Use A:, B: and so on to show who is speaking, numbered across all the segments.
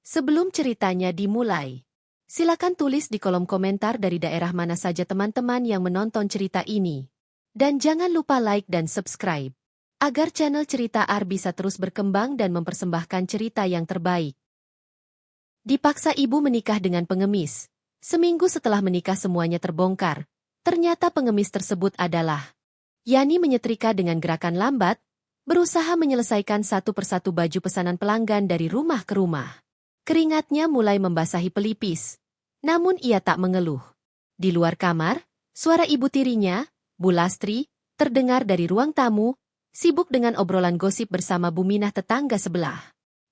A: Sebelum ceritanya dimulai, silakan tulis di kolom komentar dari daerah mana saja teman-teman yang menonton cerita ini. Dan jangan lupa like dan subscribe, agar channel Cerita Ar bisa terus berkembang dan mempersembahkan cerita yang terbaik. Dipaksa ibu menikah dengan pengemis. Seminggu setelah menikah semuanya terbongkar. Ternyata pengemis tersebut adalah Yani. Menyetrika dengan gerakan lambat, berusaha menyelesaikan satu persatu baju pesanan pelanggan dari rumah ke rumah. Keringatnya mulai membasahi pelipis. Namun ia tak mengeluh. Di luar kamar, suara ibu tirinya, Bu Lastri, terdengar dari ruang tamu, sibuk dengan obrolan gosip bersama Bu Minah tetangga sebelah.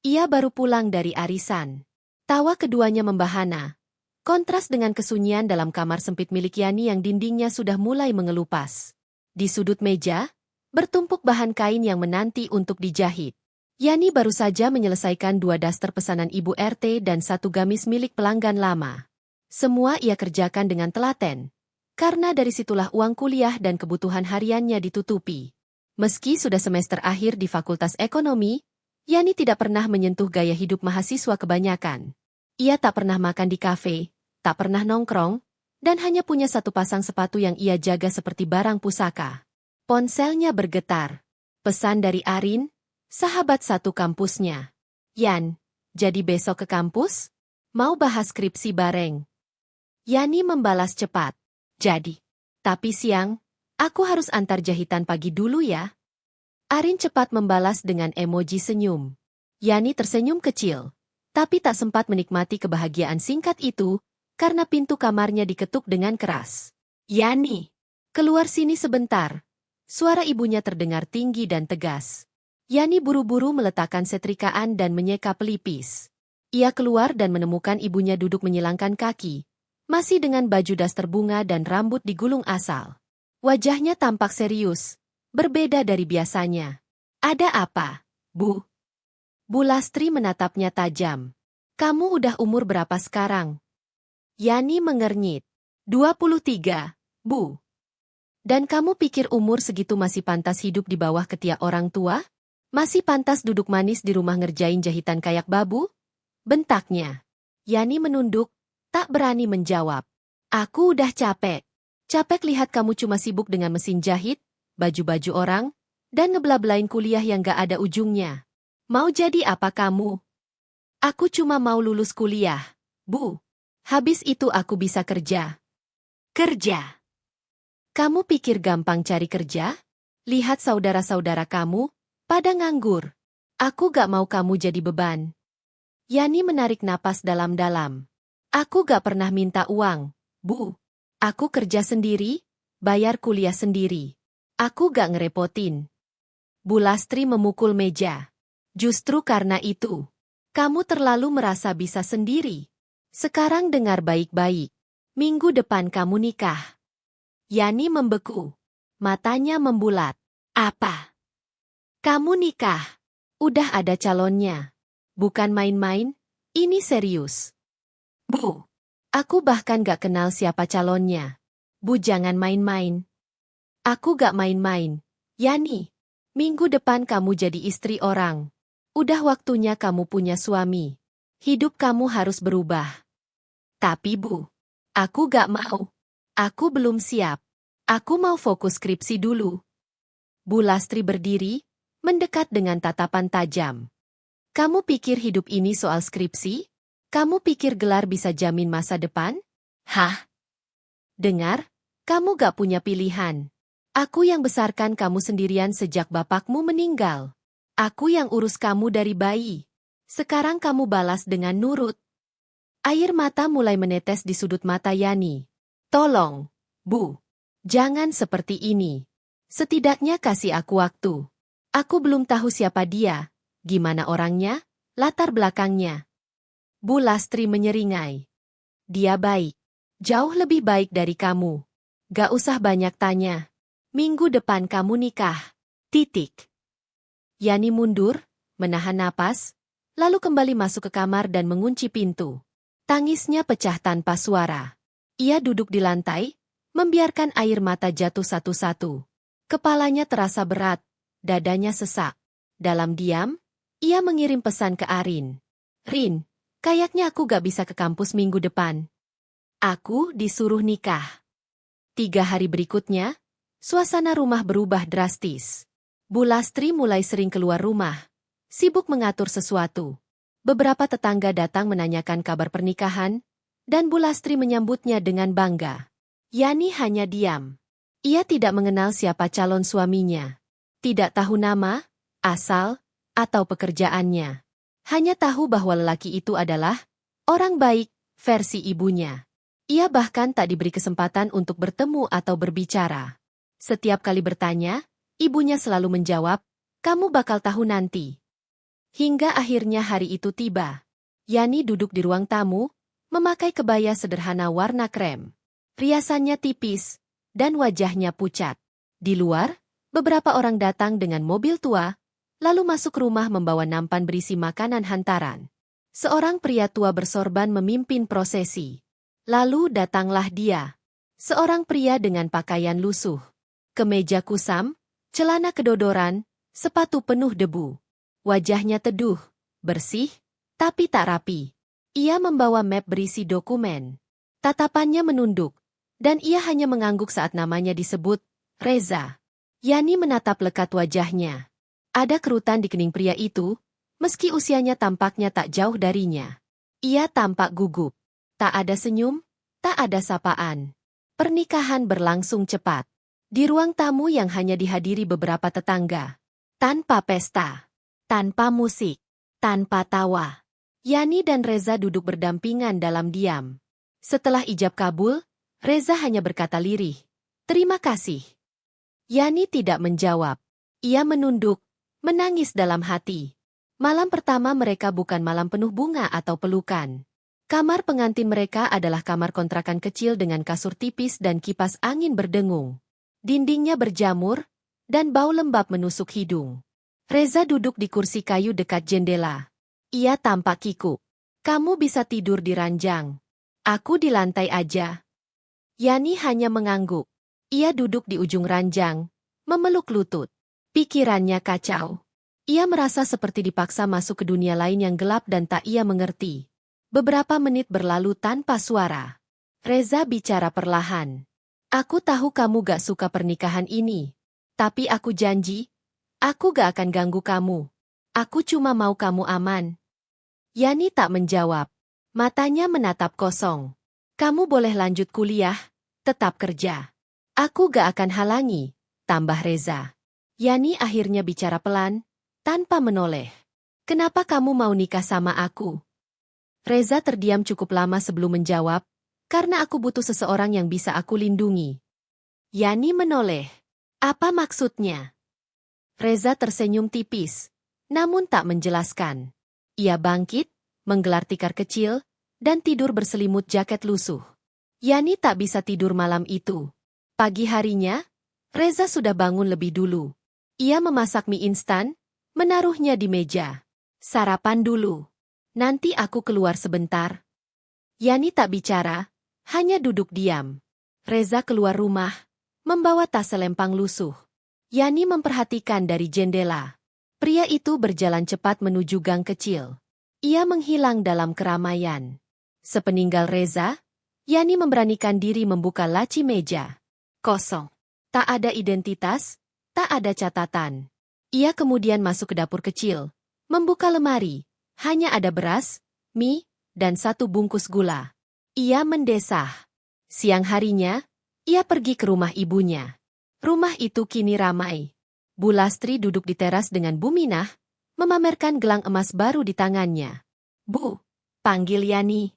A: Ia baru pulang dari arisan. Tawa keduanya membahana. Kontras dengan kesunyian dalam kamar sempit milik Yani yang dindingnya sudah mulai mengelupas. Di sudut meja, bertumpuk bahan kain yang menanti untuk dijahit. Yani baru saja menyelesaikan 2 daster pesanan Ibu RT dan 1 gamis milik pelanggan lama. Semua ia kerjakan dengan telaten, karena dari situlah uang kuliah dan kebutuhan hariannya ditutupi. Meski sudah semester akhir di Fakultas Ekonomi, Yani tidak pernah menyentuh gaya hidup mahasiswa kebanyakan. Ia tak pernah makan di kafe, tak pernah nongkrong, dan hanya punya 1 pasang sepatu yang ia jaga seperti barang pusaka. Ponselnya bergetar. Pesan dari Arin, sahabat satu kampusnya. Yan, jadi besok ke kampus? Mau bahas skripsi bareng? Yani membalas cepat. Jadi. Tapi siang, aku harus antar jahitan pagi dulu ya. Arin cepat membalas dengan emoji senyum. Yani tersenyum kecil, tapi tak sempat menikmati kebahagiaan singkat itu, karena pintu kamarnya diketuk dengan keras. Yani, keluar sini sebentar. Suara ibunya terdengar tinggi dan tegas. Yani buru-buru meletakkan setrikaan dan menyeka pelipis. Ia keluar dan menemukan ibunya duduk menyilangkan kaki, masih dengan baju daster bunga dan rambut digulung asal. Wajahnya tampak serius, berbeda dari biasanya. Ada apa, Bu? Bu Lastri menatapnya tajam. Kamu udah umur berapa sekarang? Yani mengernyit. 23, Bu. Dan kamu pikir umur segitu masih pantas hidup di bawah ketiak orang tua? Masih pantas duduk manis di rumah ngerjain jahitan kayak babu? Bentaknya. Yani menunduk, tak berani menjawab. Aku udah capek. Capek lihat kamu cuma sibuk dengan mesin jahit, baju-baju orang, dan ngeblablain kuliah yang gak ada ujungnya. Mau jadi apa kamu? Aku cuma mau lulus kuliah, Bu. Habis itu aku bisa kerja. Kerja? Kamu pikir gampang cari kerja? Lihat saudara-saudara kamu, pada nganggur. Aku gak mau kamu jadi beban. Yani menarik napas dalam-dalam. Aku gak pernah minta uang, Bu. Aku kerja sendiri, bayar kuliah sendiri. Aku gak ngerepotin. Bu Lastri memukul meja. Justru karena itu, kamu terlalu merasa bisa sendiri. Sekarang dengar baik-baik. Minggu depan kamu nikah. Yani membeku. Matanya membulat. Apa? Kamu nikah? Udah ada calonnya. Bukan main-main, ini serius. Bu, aku bahkan gak kenal siapa calonnya. Bu jangan main-main. Aku gak main-main. Yani, minggu depan kamu jadi istri orang. Udah waktunya kamu punya suami. Hidup kamu harus berubah. Tapi Bu, aku gak mau. Aku belum siap. Aku mau fokus skripsi dulu. Bu Lastri berdiri, mendekat dengan tatapan tajam. Kamu pikir hidup ini soal skripsi? Kamu pikir gelar bisa jamin masa depan? Hah? Dengar, kamu gak punya pilihan. Aku yang besarkan kamu sendirian sejak bapakmu meninggal. Aku yang urus kamu dari bayi. Sekarang kamu balas dengan nurut. Air mata mulai menetes di sudut mata Yani. Tolong, Bu. Jangan seperti ini. Setidaknya kasih aku waktu. Aku belum tahu siapa dia, gimana orangnya, latar belakangnya. Bu Lastri menyeringai. Dia baik. Jauh lebih baik dari kamu. Gak usah banyak tanya. Minggu depan kamu nikah. Titik. Yani mundur, menahan napas, lalu kembali masuk ke kamar dan mengunci pintu. Tangisnya pecah tanpa suara. Ia duduk di lantai, membiarkan air mata jatuh satu-satu. Kepalanya terasa berat, dadanya sesak. Dalam diam, ia mengirim pesan ke Arin. Rin, Kayaknya aku gak bisa ke kampus minggu depan. Aku disuruh nikah. 3 hari berikutnya, suasana rumah berubah drastis. Bu Lastri mulai sering keluar rumah, sibuk mengatur sesuatu. Beberapa tetangga datang menanyakan kabar pernikahan, dan Bu Lastri menyambutnya dengan bangga. Yani hanya diam. Ia tidak mengenal siapa calon suaminya. Tidak tahu nama, asal, atau pekerjaannya. Hanya tahu bahwa lelaki itu adalah orang baik, versi ibunya. Ia bahkan tak diberi kesempatan untuk bertemu atau berbicara. Setiap kali bertanya, ibunya selalu menjawab, "Kamu bakal tahu nanti." Hingga akhirnya hari itu tiba. Yani duduk di ruang tamu, memakai kebaya sederhana warna krem. Riasannya tipis, dan wajahnya pucat. Di luar, beberapa orang datang dengan mobil tua, lalu masuk rumah membawa nampan berisi makanan hantaran. Seorang pria tua bersorban memimpin prosesi. Lalu datanglah dia. Seorang pria dengan pakaian lusuh. Kemeja kusam, celana kedodoran, sepatu penuh debu. Wajahnya teduh, bersih, tapi tak rapi. Ia membawa map berisi dokumen. Tatapannya menunduk, dan ia hanya mengangguk saat namanya disebut, Reza. Yani menatap lekat wajahnya. Ada kerutan di kening pria itu, meski usianya tampaknya tak jauh darinya. Ia tampak gugup. Tak ada senyum, tak ada sapaan. Pernikahan berlangsung cepat. Di ruang tamu yang hanya dihadiri beberapa tetangga. Tanpa pesta, tanpa musik, tanpa tawa. Yani dan Reza duduk berdampingan dalam diam. Setelah ijab kabul, Reza hanya berkata lirih, "Terima kasih." Yani tidak menjawab. Ia menunduk, menangis dalam hati. Malam pertama mereka bukan malam penuh bunga atau pelukan. Kamar pengantin mereka adalah kamar kontrakan kecil dengan kasur tipis dan kipas angin berdengung. Dindingnya berjamur, dan bau lembab menusuk hidung. Reza duduk di kursi kayu dekat jendela. Ia tampak kikuk. "Kamu bisa tidur di ranjang. Aku di lantai aja." Yani hanya mengangguk. Ia duduk di ujung ranjang, memeluk lutut. Pikirannya kacau. Ia merasa seperti dipaksa masuk ke dunia lain yang gelap dan tak ia mengerti. Beberapa menit berlalu tanpa suara. Reza bicara perlahan. "Aku tahu kamu gak suka pernikahan ini. Tapi aku janji, aku gak akan ganggu kamu. Aku cuma mau kamu aman." Yani tak menjawab. Matanya menatap kosong. "Kamu boleh lanjut kuliah, tetap kerja. Aku gak akan halangi," tambah Reza. Yani akhirnya bicara pelan, tanpa menoleh. "Kenapa kamu mau nikah sama aku?" Reza terdiam cukup lama sebelum menjawab, "Karena aku butuh seseorang yang bisa aku lindungi." Yani menoleh. "Apa maksudnya?" Reza tersenyum tipis, namun tak menjelaskan. Ia bangkit, menggelar tikar kecil, dan tidur berselimut jaket lusuh. Yani tak bisa tidur malam itu. Pagi harinya, Reza sudah bangun lebih dulu. Ia memasak mie instan, menaruhnya di meja. "Sarapan dulu. Nanti aku keluar sebentar." Yani tak bicara, hanya duduk diam. Reza keluar rumah, membawa tas selempang lusuh. Yani memperhatikan dari jendela. Pria itu berjalan cepat menuju gang kecil. Ia menghilang dalam keramaian. Sepeninggal Reza, Yani memberanikan diri membuka laci meja. Kosong. Tak ada identitas, tak ada catatan. Ia kemudian masuk ke dapur kecil, membuka lemari. Hanya ada beras, mie, dan 1 bungkus gula. Ia mendesah. Siang harinya, ia pergi ke rumah ibunya. Rumah itu kini ramai. Bu Lastri duduk di teras dengan Bu Minah, memamerkan gelang emas baru di tangannya. "Bu," panggil Yani.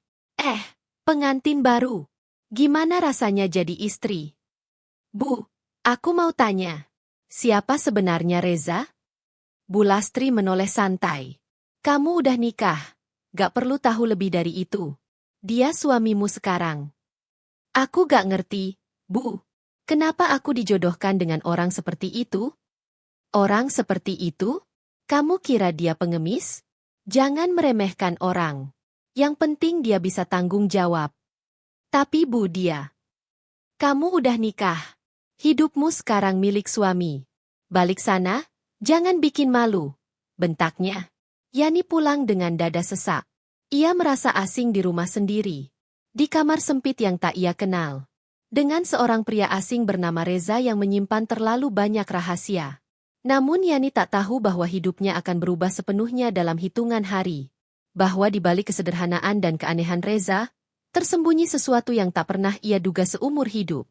A: Pengantin baru. Gimana rasanya jadi istri?" "Bu, aku mau tanya. Siapa sebenarnya Reza?" Bu Lastri menoleh santai. "Kamu udah nikah. Gak perlu tahu lebih dari itu. Dia suamimu sekarang." "Aku gak ngerti, Bu. Kenapa aku dijodohkan dengan orang seperti itu?" "Orang seperti itu? Kamu kira dia pengemis? Jangan meremehkan orang. Yang penting dia bisa tanggung jawab." "Tapi Bu, kamu udah nikah. Hidupmu sekarang milik suami. Balik sana, jangan bikin malu," bentaknya. Yani pulang dengan dada sesak. Ia merasa asing di rumah sendiri. Di kamar sempit yang tak ia kenal. Dengan seorang pria asing bernama Reza yang menyimpan terlalu banyak rahasia. Namun Yani tak tahu bahwa hidupnya akan berubah sepenuhnya dalam hitungan hari. Bahwa di balik kesederhanaan dan keanehan Reza, tersembunyi sesuatu yang tak pernah ia duga seumur hidup.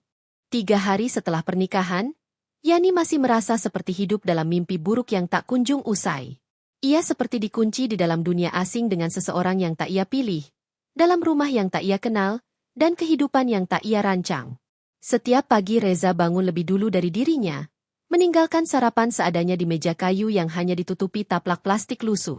A: 3 hari setelah pernikahan, Yani masih merasa seperti hidup dalam mimpi buruk yang tak kunjung usai. Ia seperti dikunci di dalam dunia asing dengan seseorang yang tak ia pilih, dalam rumah yang tak ia kenal, dan kehidupan yang tak ia rancang. Setiap pagi Reza bangun lebih dulu dari dirinya, meninggalkan sarapan seadanya di meja kayu yang hanya ditutupi taplak plastik lusuh.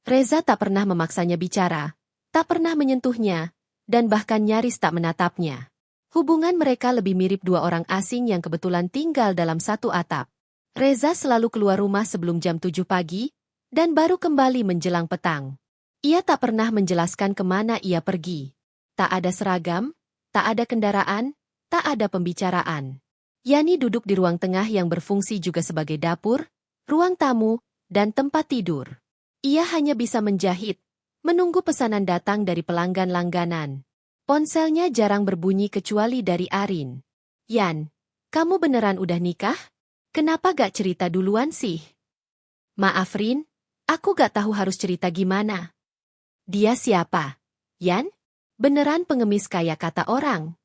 A: Reza tak pernah memaksanya bicara, tak pernah menyentuhnya, dan bahkan nyaris tak menatapnya. Hubungan mereka lebih mirip dua orang asing yang kebetulan tinggal dalam satu atap. Reza selalu keluar rumah sebelum jam 7 pagi, dan baru kembali menjelang petang. Ia tak pernah menjelaskan kemana ia pergi. Tak ada seragam, tak ada kendaraan, tak ada pembicaraan. Yani duduk di ruang tengah yang berfungsi juga sebagai dapur, ruang tamu, dan tempat tidur. Ia hanya bisa menjahit, menunggu pesanan datang dari pelanggan langganan. Ponselnya jarang berbunyi kecuali dari Arin. "Yan, kamu beneran udah nikah? Kenapa gak cerita duluan sih?" "Maaf Rin, aku gak tahu harus cerita gimana." "Dia siapa? Yan? Beneran pengemis kayak kata orang?"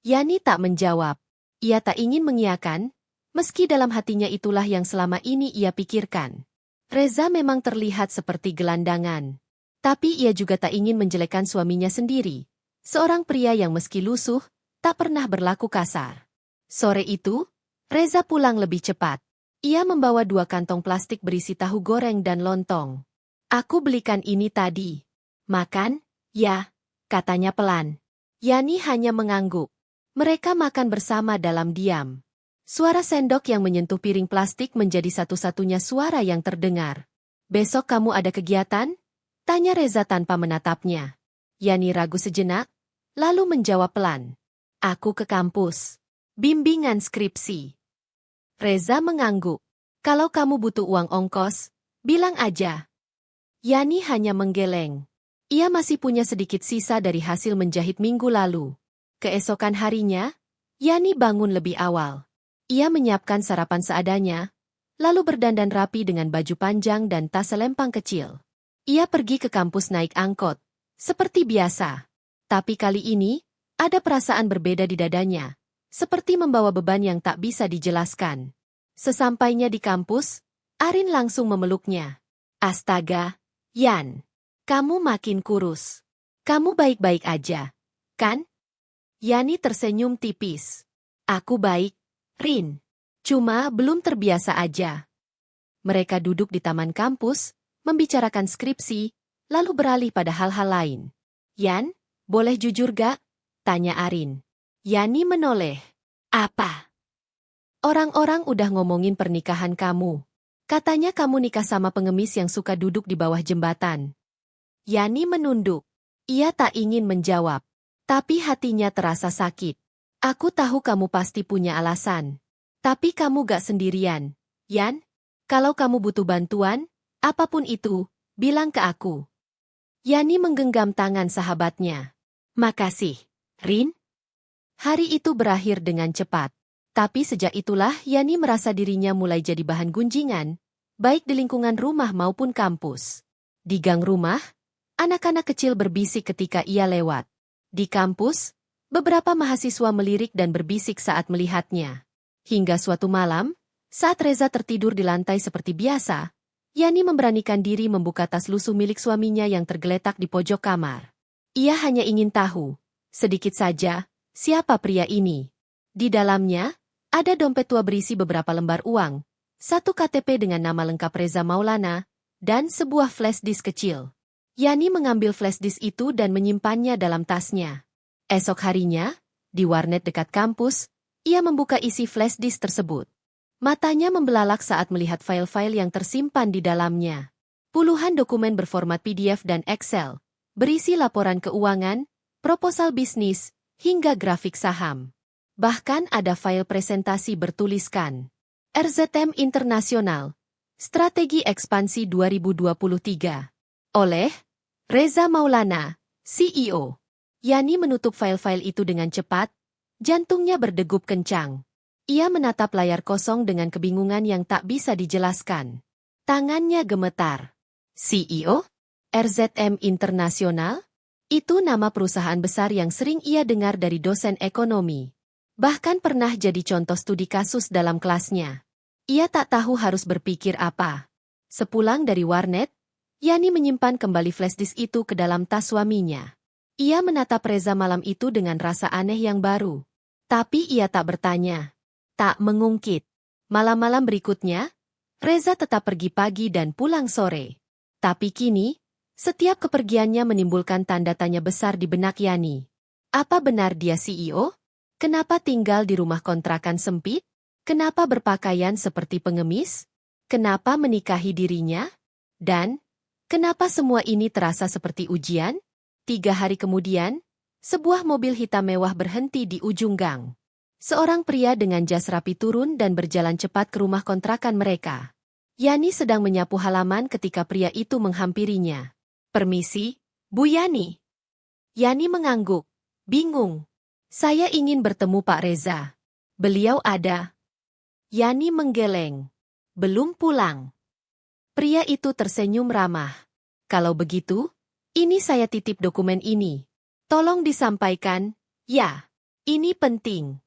A: Yani tak menjawab. Ia tak ingin mengiyakan, meski dalam hatinya itulah yang selama ini ia pikirkan. Reza memang terlihat seperti gelandangan. Tapi ia juga tak ingin menjelekkan suaminya sendiri. Seorang pria yang meski lusuh, tak pernah berlaku kasar. Sore itu, Reza pulang lebih cepat. Ia membawa 2 kantong plastik berisi tahu goreng dan lontong. "Aku belikan ini tadi." "Makan?" "Ya," katanya pelan. Yani hanya mengangguk. Mereka makan bersama dalam diam. Suara sendok yang menyentuh piring plastik menjadi satu-satunya suara yang terdengar. "Besok kamu ada kegiatan?" tanya Reza tanpa menatapnya. Yani ragu sejenak, lalu menjawab pelan. "Aku ke kampus. Bimbingan skripsi." Reza mengangguk. "Kalau kamu butuh uang ongkos, bilang aja." Yani hanya menggeleng. Ia masih punya sedikit sisa dari hasil menjahit minggu lalu. Keesokan harinya, Yani bangun lebih awal. Ia menyiapkan sarapan seadanya, lalu berdandan rapi dengan baju panjang dan tas selempang kecil. Ia pergi ke kampus naik angkot, seperti biasa. Tapi kali ini, ada perasaan berbeda di dadanya, seperti membawa beban yang tak bisa dijelaskan. Sesampainya di kampus, Arin langsung memeluknya. "Astaga, Yan, kamu makin kurus. Kamu baik-baik aja, kan?" Yani tersenyum tipis. "Aku baik, Rin. Cuma belum terbiasa aja." Mereka duduk di taman kampus, membicarakan skripsi, lalu beralih pada hal-hal lain. "Yan, boleh jujur gak?" tanya Arin. Yani menoleh. "Apa?" "Orang-orang udah ngomongin pernikahan kamu. Katanya kamu nikah sama pengemis yang suka duduk di bawah jembatan." Yani menunduk. Ia tak ingin menjawab. Tapi hatinya terasa sakit. "Aku tahu kamu pasti punya alasan. Tapi kamu gak sendirian, Yan. Kalau kamu butuh bantuan, apapun itu, bilang ke aku." Yani menggenggam tangan sahabatnya. "Makasih, Rin." Hari itu berakhir dengan cepat. Tapi sejak itulah Yani merasa dirinya mulai jadi bahan gunjingan, baik di lingkungan rumah maupun kampus. Di gang rumah, anak-anak kecil berbisik ketika ia lewat. Di kampus, beberapa mahasiswa melirik dan berbisik saat melihatnya. Hingga suatu malam, saat Reza tertidur di lantai seperti biasa, Yani memberanikan diri membuka tas lusuh milik suaminya yang tergeletak di pojok kamar. Ia hanya ingin tahu, sedikit saja, siapa pria ini. Di dalamnya, ada dompet tua berisi beberapa lembar uang, 1 KTP dengan nama lengkap Reza Maulana, dan sebuah flash disk kecil. Yani mengambil flash disk itu dan menyimpannya dalam tasnya. Esok harinya, di warnet dekat kampus, ia membuka isi flash disk tersebut. Matanya membelalak saat melihat file-file yang tersimpan di dalamnya. Puluhan dokumen berformat PDF dan Excel, berisi laporan keuangan, proposal bisnis, hingga grafik saham. Bahkan ada file presentasi bertuliskan RZM Internasional, Strategi Ekspansi 2023. Oleh Reza Maulana, CEO. Yani menutup file-file itu dengan cepat, jantungnya berdegup kencang. Ia menatap layar kosong dengan kebingungan yang tak bisa dijelaskan. Tangannya gemetar. CEO? RZM Internasional? Itu nama perusahaan besar yang sering ia dengar dari dosen ekonomi. Bahkan pernah jadi contoh studi kasus dalam kelasnya. Ia tak tahu harus berpikir apa. Sepulang dari warnet, Yani menyimpan kembali flashdisk itu ke dalam tas suaminya. Ia menatap Reza malam itu dengan rasa aneh yang baru. Tapi ia tak bertanya. Tak mengungkit. Malam-malam berikutnya, Reza tetap pergi pagi dan pulang sore. Tapi kini, setiap kepergiannya menimbulkan tanda tanya besar di benak Yani. Apa benar dia CEO? Kenapa tinggal di rumah kontrakan sempit? Kenapa berpakaian seperti pengemis? Kenapa menikahi dirinya? Dan, kenapa semua ini terasa seperti ujian? 3 hari kemudian, sebuah mobil hitam mewah berhenti di ujung gang. Seorang pria dengan jas rapi turun dan berjalan cepat ke rumah kontrakan mereka. Yani sedang menyapu halaman ketika pria itu menghampirinya. Permisi, Bu Yani. Yani mengangguk, bingung. Saya ingin bertemu Pak Reza. Beliau ada. Yani menggeleng. Belum pulang. Pria itu tersenyum ramah. Kalau begitu, ini saya titip dokumen ini. Tolong disampaikan, ya. Ini penting.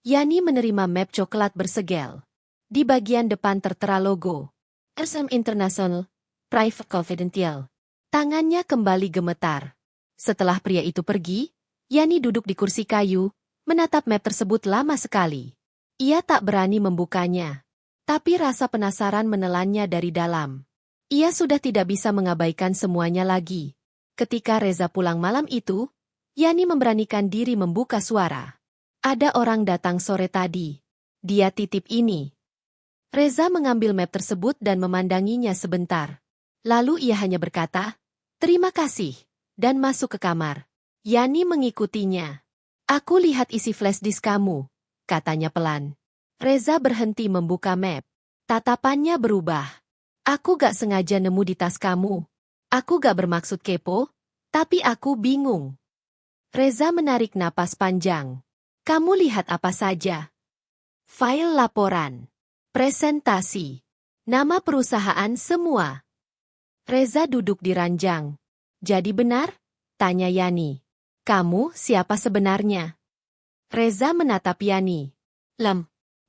A: Yani menerima map coklat bersegel. Di bagian depan tertera logo. RZM International, Private Confidential. Tangannya kembali gemetar. Setelah pria itu pergi, Yani duduk di kursi kayu, menatap map tersebut lama sekali. Ia tak berani membukanya. Tapi rasa penasaran menelannya dari dalam. Ia sudah tidak bisa mengabaikan semuanya lagi. Ketika Reza pulang malam itu, Yani memberanikan diri membuka suara. Ada orang datang sore tadi. Dia titip ini. Reza mengambil map tersebut dan memandanginya sebentar. Lalu ia hanya berkata, "Terima kasih," dan masuk ke kamar. Yani mengikutinya. "Aku lihat isi flash disk kamu," katanya pelan. Reza berhenti membuka map. Tatapannya berubah. "Aku gak sengaja nemu di tas kamu. Aku gak bermaksud kepo, tapi aku bingung." Reza menarik napas panjang. "Kamu lihat apa saja?" File laporan. Presentasi. Nama perusahaan semua. Reza duduk di ranjang. "Jadi benar?" tanya Yani. "Kamu siapa sebenarnya?" Reza menatap Yani.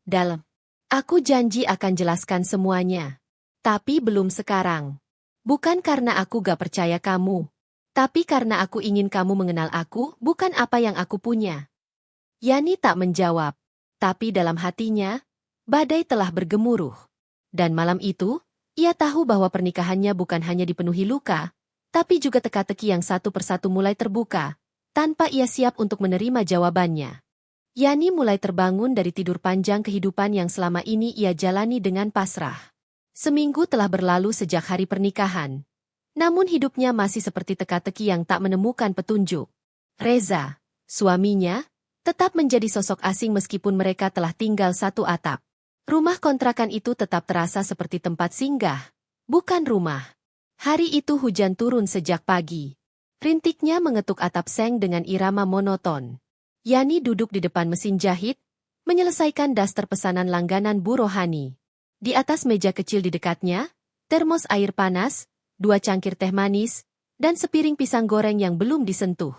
A: Dalam. "Aku janji akan jelaskan semuanya. Tapi belum sekarang. Bukan karena aku gak percaya kamu. Tapi karena aku ingin kamu mengenal aku, bukan apa yang aku punya." Yani tak menjawab. Tapi dalam hatinya, badai telah bergemuruh. Dan malam itu, ia tahu bahwa pernikahannya bukan hanya dipenuhi luka, tapi juga teka-teki yang satu persatu mulai terbuka, tanpa ia siap untuk menerima jawabannya. Yani mulai terbangun dari tidur panjang kehidupan yang selama ini ia jalani dengan pasrah. Seminggu telah berlalu sejak hari pernikahan. Namun hidupnya masih seperti teka-teki yang tak menemukan petunjuk. Reza, suaminya, tetap menjadi sosok asing meskipun mereka telah tinggal satu atap. Rumah kontrakan itu tetap terasa seperti tempat singgah, bukan rumah. Hari itu hujan turun sejak pagi. Rintiknya mengetuk atap seng dengan irama monoton. Yani duduk di depan mesin jahit, menyelesaikan daster pesanan langganan Bu Rohani. Di atas meja kecil di dekatnya, termos air panas, 2 cangkir teh manis, dan sepiring pisang goreng yang belum disentuh.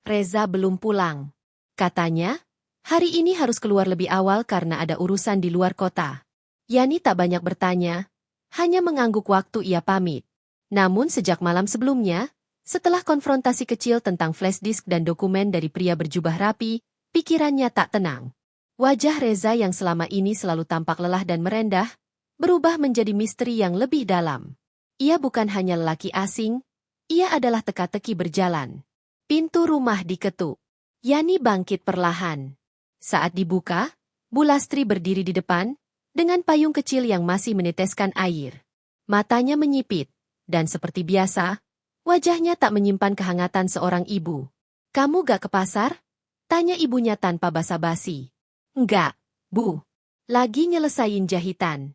A: Reza belum pulang. Katanya, hari ini harus keluar lebih awal karena ada urusan di luar kota. Yani tak banyak bertanya, hanya mengangguk waktu ia pamit. Namun sejak malam sebelumnya, setelah konfrontasi kecil tentang flash disk dan dokumen dari pria berjubah rapi, pikirannya tak tenang. Wajah Reza yang selama ini selalu tampak lelah dan merendah, berubah menjadi misteri yang lebih dalam. Ia bukan hanya lelaki asing, ia adalah teka-teki berjalan. Pintu rumah diketuk. Yani bangkit perlahan. Saat dibuka, Bu Lastri berdiri di depan, dengan payung kecil yang masih meneteskan air. Matanya menyipit, dan seperti biasa, wajahnya tak menyimpan kehangatan seorang ibu. "Kamu gak ke pasar?" tanya ibunya tanpa basa-basi. "Enggak, Bu. Lagi nyelesain jahitan."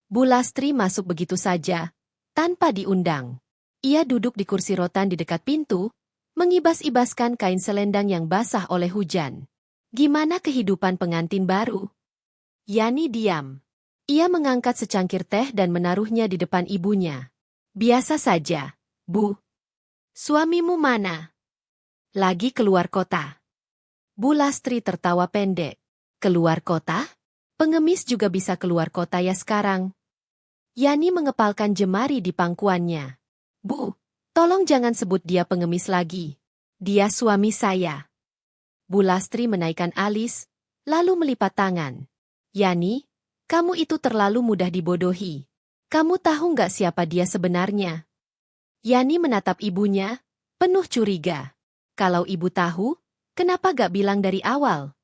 A: Bu Lastri masuk begitu saja, tanpa diundang. Ia duduk di kursi rotan di dekat pintu, mengibas-ibaskan kain selendang yang basah oleh hujan. Gimana kehidupan pengantin baru? Yani diam. Ia mengangkat secangkir teh dan menaruhnya di depan ibunya. Biasa saja, Bu. Suamimu mana? Lagi keluar kota. Bu Lastri tertawa pendek. Keluar kota? Pengemis juga bisa keluar kota ya sekarang. Yani mengepalkan jemari di pangkuannya. Bu, tolong jangan sebut dia pengemis lagi. Dia suami saya. Bu Lastri menaikkan alis, lalu melipat tangan. Yani, kamu itu terlalu mudah dibodohi. Kamu tahu nggak siapa dia sebenarnya? Yani menatap ibunya, penuh curiga. Kalau ibu tahu, kenapa gak bilang dari awal?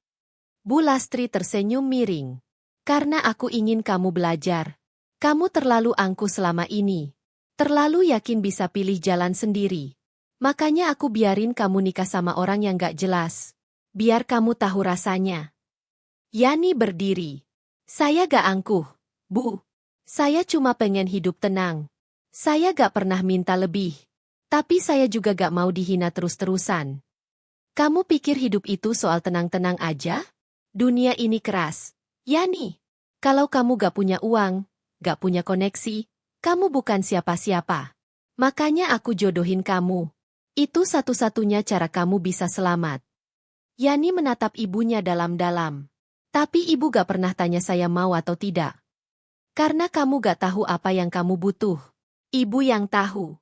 A: Bu Lastri tersenyum miring. Karena aku ingin kamu belajar. Kamu terlalu angkuh selama ini. Terlalu yakin bisa pilih jalan sendiri. Makanya aku biarin kamu nikah sama orang yang gak jelas. Biar kamu tahu rasanya. Yani berdiri. Saya gak angkuh, Bu. Saya cuma pengen hidup tenang. Saya gak pernah minta lebih. Tapi saya juga gak mau dihina terus-terusan. Kamu pikir hidup itu soal tenang-tenang aja? Dunia ini keras. Yani, kalau kamu gak punya uang, gak punya koneksi, kamu bukan siapa-siapa. Makanya aku jodohin kamu. Itu satu-satunya cara kamu bisa selamat. Yani menatap ibunya dalam-dalam. Tapi ibu gak pernah tanya saya mau atau tidak. Karena kamu gak tahu apa yang kamu butuh. Ibu yang tahu.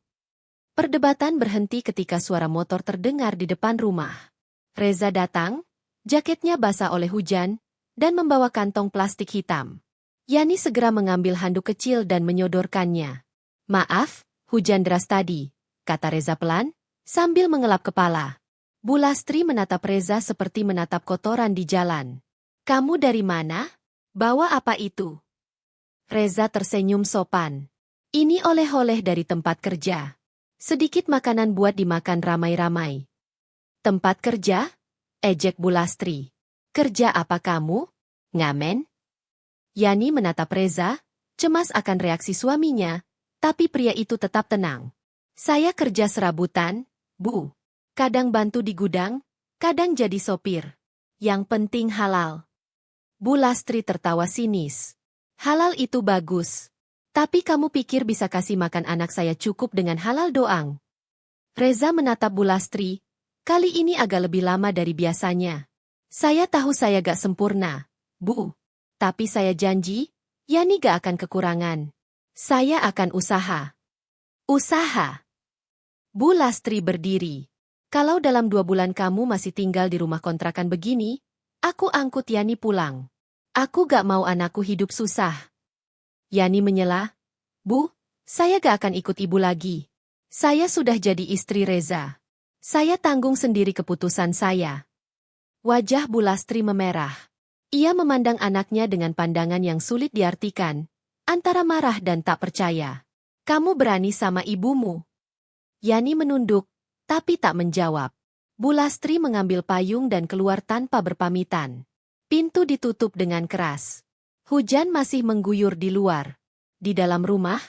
A: Perdebatan berhenti ketika suara motor terdengar di depan rumah. Reza datang, jaketnya basah oleh hujan, dan membawa kantong plastik hitam. Yani segera mengambil handuk kecil dan menyodorkannya. Maaf, hujan deras tadi, kata Reza pelan, sambil mengelap kepala. Bu Lastri menatap Reza seperti menatap kotoran di jalan. Kamu dari mana? Bawa apa itu? Reza tersenyum sopan. Ini oleh-oleh dari tempat kerja. Sedikit makanan buat dimakan ramai-ramai. Tempat kerja? Ejek Bu Lastri. Kerja apa kamu? Ngamen? Yani menatap Reza, cemas akan reaksi suaminya, tapi pria itu tetap tenang. Saya kerja serabutan, Bu. Kadang bantu di gudang, kadang jadi sopir. Yang penting halal. Bu Lastri tertawa sinis. Halal itu bagus. Tapi kamu pikir bisa kasih makan anak saya cukup dengan halal doang? Reza menatap Bu Lastri. Kali ini agak lebih lama dari biasanya. Saya tahu saya gak sempurna, Bu. Tapi saya janji, Yani gak akan kekurangan. Saya akan usaha. Usaha. Bu Lastri berdiri. Kalau dalam 2 bulan kamu masih tinggal di rumah kontrakan begini, aku angkut Yani pulang. Aku gak mau anakku hidup susah. Yani menyela, Bu, saya gak akan ikut ibu lagi. Saya sudah jadi istri Reza. Saya tanggung sendiri keputusan saya. Wajah Bu Lastri memerah. Ia memandang anaknya dengan pandangan yang sulit diartikan, antara marah dan tak percaya. Kamu berani sama ibumu? Yani menunduk, tapi tak menjawab. Bu Lastri mengambil payung dan keluar tanpa berpamitan. Pintu ditutup dengan keras. Hujan masih mengguyur di luar. Di dalam rumah,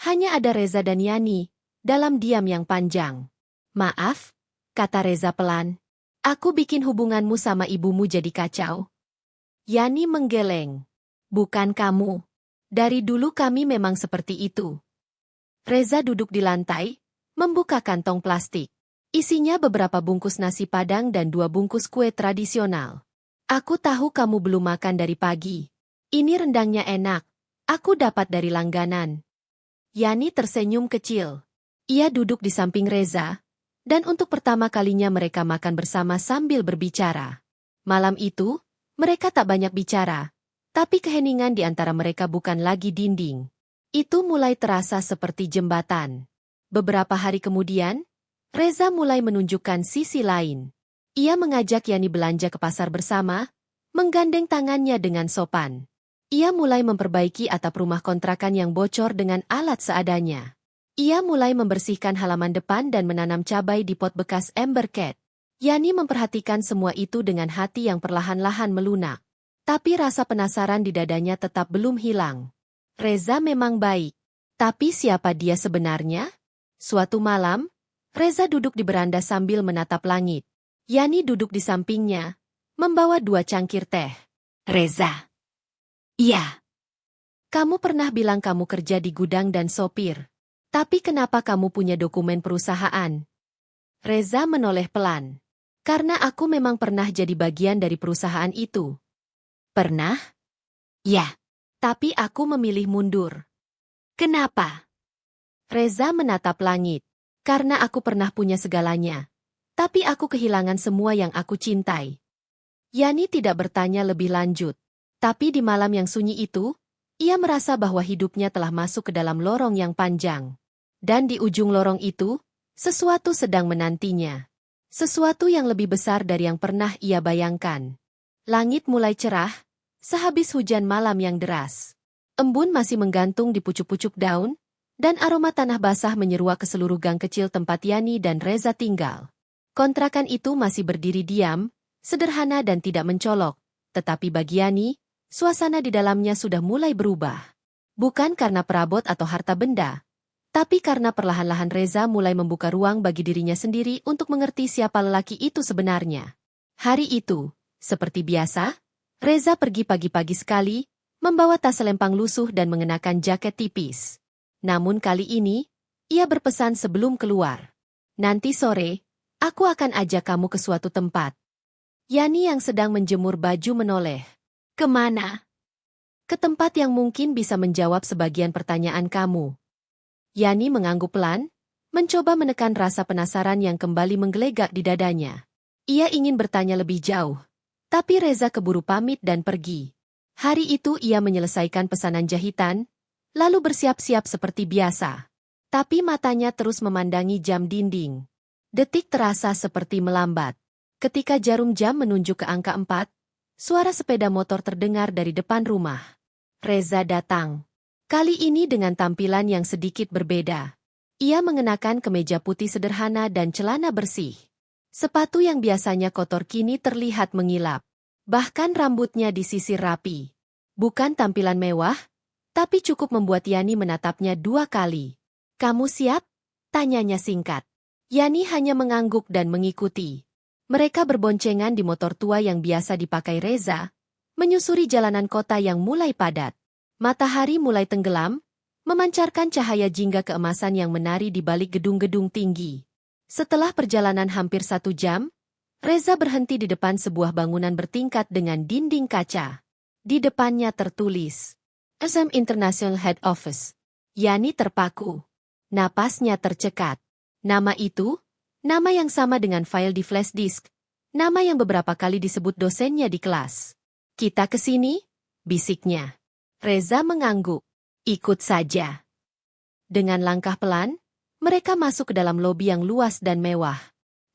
A: hanya ada Reza dan Yani, dalam diam yang panjang. Maaf, kata Reza pelan. Aku bikin hubunganmu sama ibumu jadi kacau. Yani menggeleng. Bukan kamu. Dari dulu kami memang seperti itu. Reza duduk di lantai, membuka kantong plastik. Isinya beberapa bungkus nasi padang dan 2 bungkus kue tradisional. Aku tahu kamu belum makan dari pagi. Ini rendangnya enak. Aku dapat dari langganan. Yani tersenyum kecil. Ia duduk di samping Reza, dan untuk pertama kalinya mereka makan bersama sambil berbicara. Malam itu, mereka tak banyak bicara, tapi keheningan di antara mereka bukan lagi dinding. Itu mulai terasa seperti jembatan. Beberapa hari kemudian, Reza mulai menunjukkan sisi lain. Ia mengajak Yani belanja ke pasar bersama, menggandeng tangannya dengan sopan. Ia mulai memperbaiki atap rumah kontrakan yang bocor dengan alat seadanya. Ia mulai membersihkan halaman depan dan menanam cabai di pot bekas ember cat. Yani memperhatikan semua itu dengan hati yang perlahan-lahan melunak. Tapi rasa penasaran di dadanya tetap belum hilang. Reza memang baik. Tapi siapa dia sebenarnya? Suatu malam, Reza duduk di beranda sambil menatap langit. Yani duduk di sampingnya, membawa 2 cangkir teh. Reza. Iya. Kamu pernah bilang kamu kerja di gudang dan sopir. Tapi kenapa kamu punya dokumen perusahaan? Reza menoleh pelan. Karena aku memang pernah jadi bagian dari perusahaan itu. Pernah? Ya. Tapi aku memilih mundur. Kenapa? Reza menatap langit. Karena aku pernah punya segalanya. Tapi aku kehilangan semua yang aku cintai. Yani tidak bertanya lebih lanjut. Tapi di malam yang sunyi itu, ia merasa bahwa hidupnya telah masuk ke dalam lorong yang panjang. Dan di ujung lorong itu, sesuatu sedang menantinya. Sesuatu yang lebih besar dari yang pernah ia bayangkan. Langit mulai cerah, sehabis hujan malam yang deras. Embun masih menggantung di pucuk-pucuk daun, dan aroma tanah basah menyeruak ke seluruh gang kecil tempat Yani dan Reza tinggal. Kontrakan itu masih berdiri diam, sederhana dan tidak mencolok, tetapi bagi Yani, suasana di dalamnya sudah mulai berubah. Bukan karena perabot atau harta benda, tapi karena perlahan-lahan Reza mulai membuka ruang bagi dirinya sendiri untuk mengerti siapa lelaki itu sebenarnya. Hari itu, seperti biasa, Reza pergi pagi-pagi sekali, membawa tas selempang lusuh dan mengenakan jaket tipis. Namun kali ini, ia berpesan sebelum keluar. Nanti sore, aku akan ajak kamu ke suatu tempat. Yani yang sedang menjemur baju menoleh. Kemana? Ke tempat yang mungkin bisa menjawab sebagian pertanyaan kamu. Yani mengangguk pelan, mencoba menekan rasa penasaran yang kembali menggelegak di dadanya. Ia ingin bertanya lebih jauh. Tapi Reza keburu pamit dan pergi. Hari itu ia menyelesaikan pesanan jahitan, lalu bersiap-siap seperti biasa. Tapi matanya terus memandangi jam dinding. Detik terasa seperti melambat. Ketika jarum jam menunjuk ke angka 4, suara sepeda motor terdengar dari depan rumah. Reza datang. Kali ini dengan tampilan yang sedikit berbeda. Ia mengenakan kemeja putih sederhana dan celana bersih. Sepatu yang biasanya kotor kini terlihat mengilap. Bahkan rambutnya disisir rapi. Bukan tampilan mewah, tapi cukup membuat Yani menatapnya 2 kali. Kamu siap? Tanyanya singkat. Yani hanya mengangguk dan mengikuti. Mereka berboncengan di motor tua yang biasa dipakai Reza, menyusuri jalanan kota yang mulai padat. Matahari mulai tenggelam, memancarkan cahaya jingga keemasan yang menari di balik gedung-gedung tinggi. Setelah perjalanan hampir 1 jam, Reza berhenti di depan sebuah bangunan bertingkat dengan dinding kaca. Di depannya tertulis, SM International Head Office. Yani terpaku. Napasnya tercekat. Nama itu, nama yang sama dengan file di flash disk, nama yang beberapa kali disebut dosennya di kelas. Kita ke sini? Bisiknya. Reza mengangguk. Ikut saja. Dengan langkah pelan, mereka masuk ke dalam lobi yang luas dan mewah.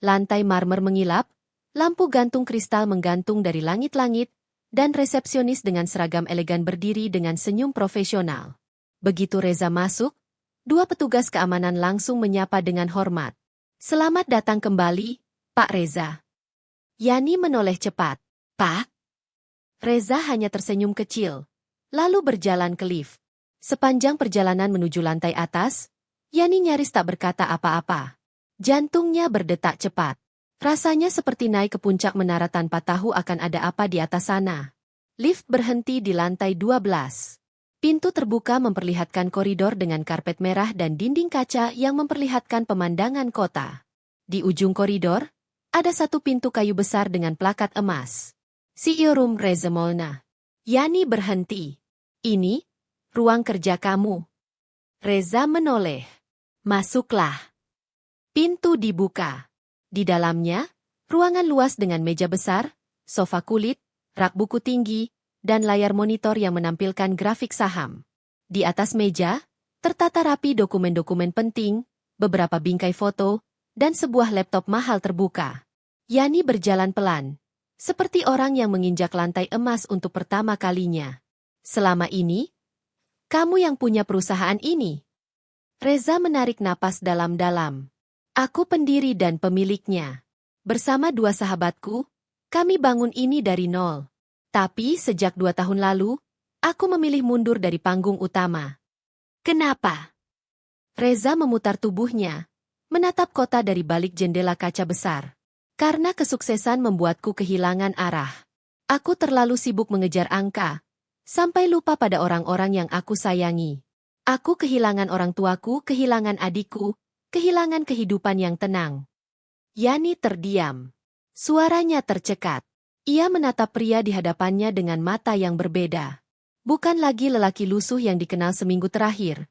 A: Lantai marmer mengilap, lampu gantung kristal menggantung dari langit-langit, dan resepsionis dengan seragam elegan berdiri dengan senyum profesional. Begitu Reza masuk, 2 petugas keamanan langsung menyapa dengan hormat. Selamat datang kembali, Pak Reza. Yani menoleh cepat. Pak? Reza hanya tersenyum kecil, lalu berjalan ke lift. Sepanjang perjalanan menuju lantai atas, Yani nyaris tak berkata apa-apa. Jantungnya berdetak cepat. Rasanya seperti naik ke puncak menara tanpa tahu akan ada apa di atas sana. Lift berhenti di lantai 12. Pintu terbuka memperlihatkan koridor dengan karpet merah dan dinding kaca yang memperlihatkan pemandangan kota. Di ujung koridor, ada satu pintu kayu besar dengan plakat emas. CEO Room Reza Molna. Yani berhenti. Ini, ruang kerja kamu. Reza menoleh. Masuklah. Pintu dibuka. Di dalamnya, ruangan luas dengan meja besar, sofa kulit, rak buku tinggi, dan layar monitor yang menampilkan grafik saham. Di atas meja, tertata rapi dokumen-dokumen penting, beberapa bingkai foto, dan sebuah laptop mahal terbuka. Yani berjalan pelan, seperti orang yang menginjak lantai emas untuk pertama kalinya. Selama ini, kamu yang punya perusahaan ini. Reza menarik napas dalam-dalam. Aku pendiri dan pemiliknya. Bersama 2 sahabatku, kami bangun ini dari nol. Tapi sejak 2 tahun lalu, aku memilih mundur dari panggung utama. Kenapa? Reza memutar tubuhnya, menatap kota dari balik jendela kaca besar. Karena kesuksesan membuatku kehilangan arah. Aku terlalu sibuk mengejar angka, sampai lupa pada orang-orang yang aku sayangi. Aku kehilangan orang tuaku, kehilangan adikku, kehilangan kehidupan yang tenang. Yani terdiam. Suaranya tercekat. Ia menatap pria di hadapannya dengan mata yang berbeda. Bukan lagi lelaki lusuh yang dikenal seminggu terakhir,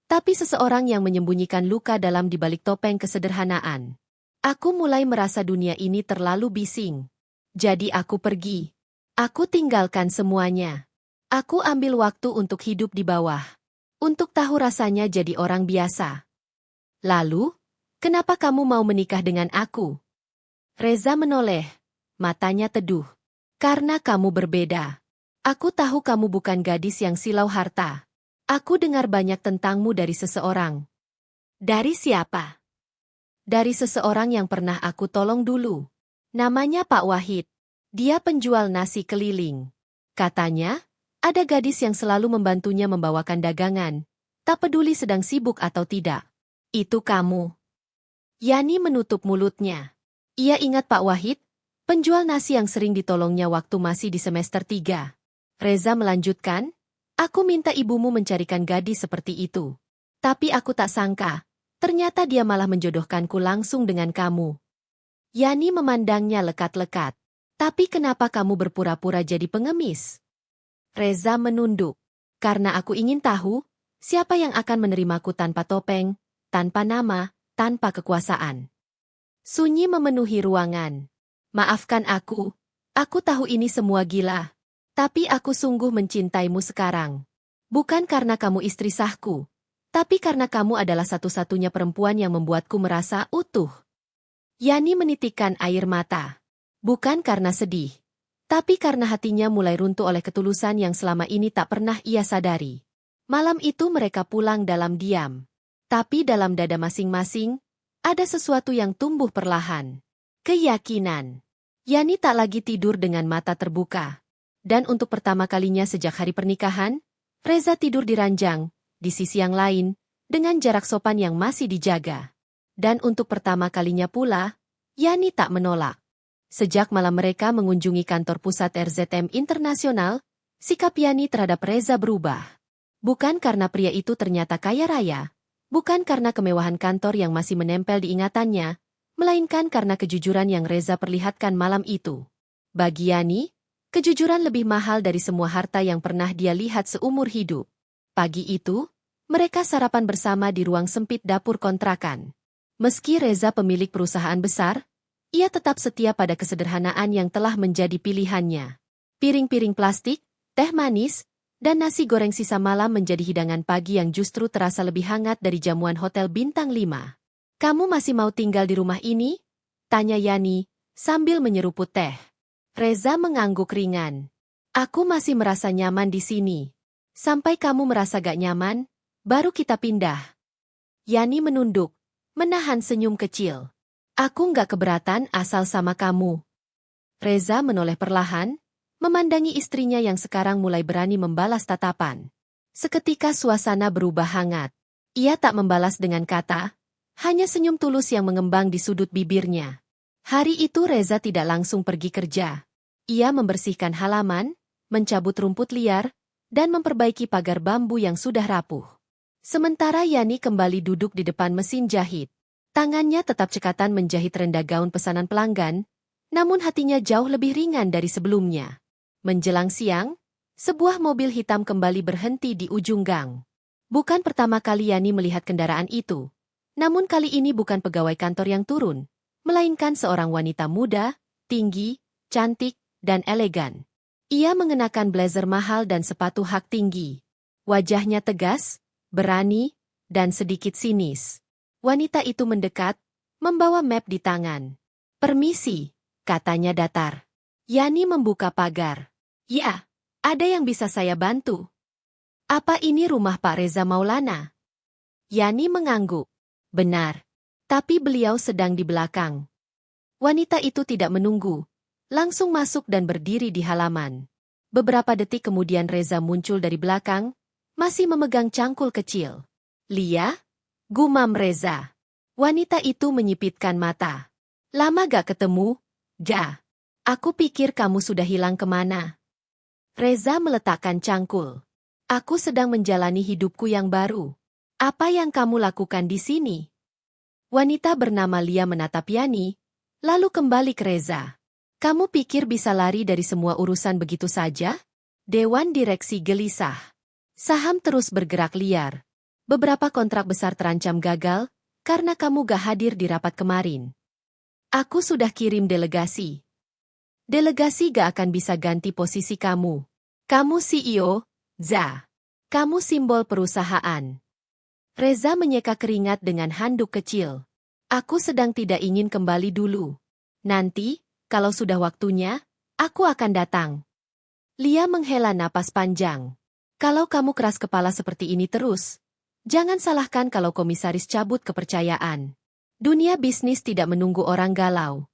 A: tapi seseorang yang menyembunyikan luka dalam di balik topeng kesederhanaan. Aku mulai merasa dunia ini terlalu bising. Jadi aku pergi. Aku tinggalkan semuanya. Aku ambil waktu untuk hidup di bawah. Untuk tahu rasanya jadi orang biasa. Lalu, kenapa kamu mau menikah dengan aku? Reza menoleh. Matanya teduh. Karena kamu berbeda. Aku tahu kamu bukan gadis yang silau harta. Aku dengar banyak tentangmu dari seseorang. Dari siapa? Dari seseorang yang pernah aku tolong dulu. Namanya Pak Wahid. Dia penjual nasi keliling. Katanya, ada gadis yang selalu membantunya membawakan dagangan. Tak peduli sedang sibuk atau tidak. Itu kamu. Yani menutup mulutnya. Ia ingat Pak Wahid, penjual nasi yang sering ditolongnya waktu masih di semester 3. Reza melanjutkan, aku minta ibumu mencarikan gadis seperti itu. Tapi aku tak sangka. Ternyata dia malah menjodohkanku langsung dengan kamu. Yani memandangnya lekat-lekat. Tapi kenapa kamu berpura-pura jadi pengemis? Reza menunduk. Karena aku ingin tahu, siapa yang akan menerimaku tanpa topeng, tanpa nama, tanpa kekuasaan. Sunyi memenuhi ruangan. Maafkan aku tahu ini semua gila. Tapi aku sungguh mencintaimu sekarang. Bukan karena kamu istri sahku. Tapi karena kamu adalah satu-satunya perempuan yang membuatku merasa utuh. Yani menitikkan air mata. Bukan karena sedih. Tapi karena hatinya mulai runtuh oleh ketulusan yang selama ini tak pernah ia sadari. Malam itu mereka pulang dalam diam. Tapi dalam dada masing-masing, ada sesuatu yang tumbuh perlahan. Keyakinan. Yani tak lagi tidur dengan mata terbuka. Dan untuk pertama kalinya sejak hari pernikahan, Reza tidur di ranjang. Di sisi yang lain, dengan jarak sopan yang masih dijaga. Dan untuk pertama kalinya pula, Yani tak menolak. Sejak malam mereka mengunjungi kantor pusat RZM Internasional, sikap Yani terhadap Reza berubah. Bukan karena pria itu ternyata kaya raya, bukan karena kemewahan kantor yang masih menempel di ingatannya, melainkan karena kejujuran yang Reza perlihatkan malam itu. Bagi Yani, kejujuran lebih mahal dari semua harta yang pernah dia lihat seumur hidup. Pagi itu, mereka sarapan bersama di ruang sempit dapur kontrakan. Meski Reza pemilik perusahaan besar, ia tetap setia pada kesederhanaan yang telah menjadi pilihannya. Piring-piring plastik, teh manis, dan nasi goreng sisa malam menjadi hidangan pagi yang justru terasa lebih hangat dari jamuan hotel bintang 5. Kamu masih mau tinggal di rumah ini? Tanya Yani, sambil menyeruput teh. Reza mengangguk ringan. Aku masih merasa nyaman di sini. Sampai kamu merasa gak nyaman, baru kita pindah. Yani menunduk, menahan senyum kecil. Aku nggak keberatan asal sama kamu. Reza menoleh perlahan, memandangi istrinya yang sekarang mulai berani membalas tatapan. Seketika suasana berubah hangat. Ia tak membalas dengan kata, hanya senyum tulus yang mengembang di sudut bibirnya. Hari itu Reza tidak langsung pergi kerja. Ia membersihkan halaman, mencabut rumput liar, dan memperbaiki pagar bambu yang sudah rapuh. Sementara Yani kembali duduk di depan mesin jahit. Tangannya tetap cekatan menjahit rendah gaun pesanan pelanggan, namun hatinya jauh lebih ringan dari sebelumnya. Menjelang siang, sebuah mobil hitam kembali berhenti di ujung gang. Bukan pertama kali Yani melihat kendaraan itu. Namun kali ini bukan pegawai kantor yang turun, melainkan seorang wanita muda, tinggi, cantik, dan elegan. Ia mengenakan blazer mahal dan sepatu hak tinggi. Wajahnya tegas, berani, dan sedikit sinis. Wanita itu mendekat, membawa map di tangan. Permisi, katanya datar. Yani membuka pagar. Ya, ada yang bisa saya bantu. Apa ini rumah Pak Reza Maulana? Yani mengangguk. Benar. Tapi beliau sedang di belakang. Wanita itu tidak menunggu. Langsung masuk dan berdiri di halaman. Beberapa detik kemudian Reza muncul dari belakang, masih memegang cangkul kecil. Lia? Gumam Reza. Wanita itu menyipitkan mata. Lama gak ketemu, Ja. Aku pikir kamu sudah hilang kemana. Reza meletakkan cangkul. Aku sedang menjalani hidupku yang baru. Apa yang kamu lakukan di sini? Wanita bernama Lia menatap Yani, lalu kembali ke Reza. Kamu pikir bisa lari dari semua urusan begitu saja? Dewan direksi gelisah. Saham terus bergerak liar. Beberapa kontrak besar terancam gagal, karena kamu gak hadir di rapat kemarin. Aku sudah kirim delegasi. Delegasi gak akan bisa ganti posisi kamu. Kamu CEO, Za. Kamu simbol perusahaan. Reza menyeka keringat dengan handuk kecil. Aku sedang tidak ingin kembali dulu. Nanti, kalau sudah waktunya, aku akan datang. Lia menghela napas panjang. Kalau kamu keras kepala seperti ini terus, jangan salahkan kalau komisaris cabut kepercayaan. Dunia bisnis tidak menunggu orang galau.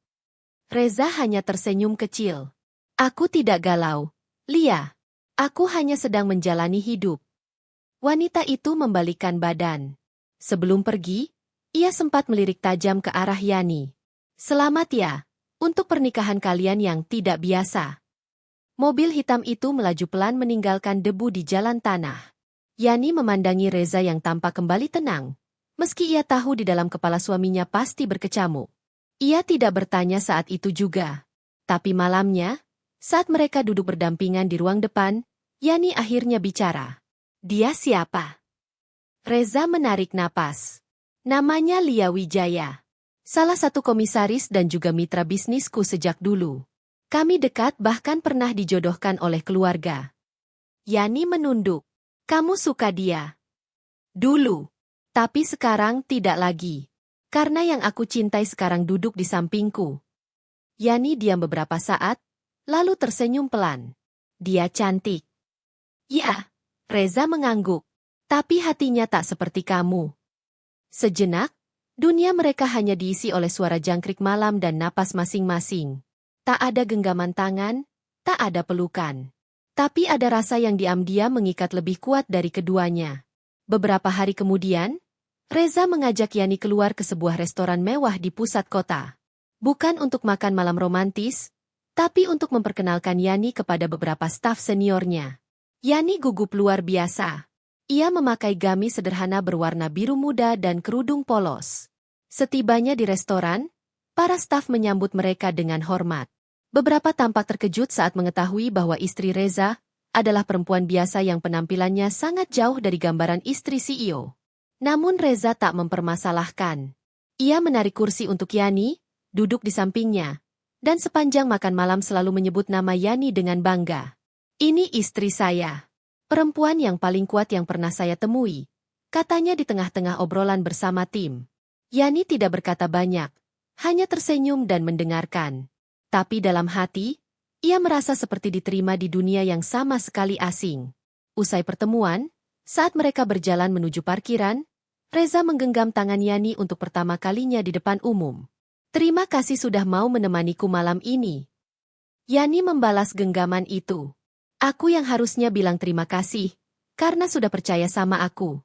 A: Reza hanya tersenyum kecil. Aku tidak galau, Lia. Aku hanya sedang menjalani hidup. Wanita itu membalikkan badan. Sebelum pergi, ia sempat melirik tajam ke arah Yani. Selamat ya, untuk pernikahan kalian yang tidak biasa. Mobil hitam itu melaju pelan meninggalkan debu di jalan tanah. Yani memandangi Reza yang tampak kembali tenang, meski ia tahu di dalam kepala suaminya pasti berkecamuk. Ia tidak bertanya saat itu juga. Tapi malamnya, saat mereka duduk berdampingan di ruang depan, Yani akhirnya bicara. Dia siapa? Reza menarik napas. Namanya Lia Wijaya. Salah satu komisaris dan juga mitra bisnisku sejak dulu. Kami dekat bahkan pernah dijodohkan oleh keluarga. Yani menunduk. Kamu suka dia? Dulu. Tapi sekarang tidak lagi. Karena yang aku cintai sekarang duduk di sampingku. Yani diam beberapa saat, lalu tersenyum pelan. Dia cantik. Ya, Reza mengangguk. Tapi hatinya tak seperti kamu. Sejenak, dunia mereka hanya diisi oleh suara jangkrik malam dan napas masing-masing. Tak ada genggaman tangan, tak ada pelukan. Tapi ada rasa yang diam-diam mengikat lebih kuat dari keduanya. Beberapa hari kemudian, Reza mengajak Yani keluar ke sebuah restoran mewah di pusat kota. Bukan untuk makan malam romantis, tapi untuk memperkenalkan Yani kepada beberapa staf seniornya. Yani gugup luar biasa. Ia memakai gamis sederhana berwarna biru muda dan kerudung polos. Setibanya di restoran, para staf menyambut mereka dengan hormat. Beberapa tampak terkejut saat mengetahui bahwa istri Reza adalah perempuan biasa yang penampilannya sangat jauh dari gambaran istri CEO. Namun Reza tak mempermasalahkan. Ia menarik kursi untuk Yani, duduk di sampingnya, dan sepanjang makan malam selalu menyebut nama Yani dengan bangga. Ini istri saya. Perempuan yang paling kuat yang pernah saya temui, katanya di tengah-tengah obrolan bersama tim. Yani tidak berkata banyak, hanya tersenyum dan mendengarkan. Tapi dalam hati, ia merasa seperti diterima di dunia yang sama sekali asing. Usai pertemuan, saat mereka berjalan menuju parkiran, Reza menggenggam tangan Yani untuk pertama kalinya di depan umum. Terima kasih sudah mau menemaniku malam ini. Yani membalas genggaman itu. Aku yang harusnya bilang terima kasih, karena sudah percaya sama aku.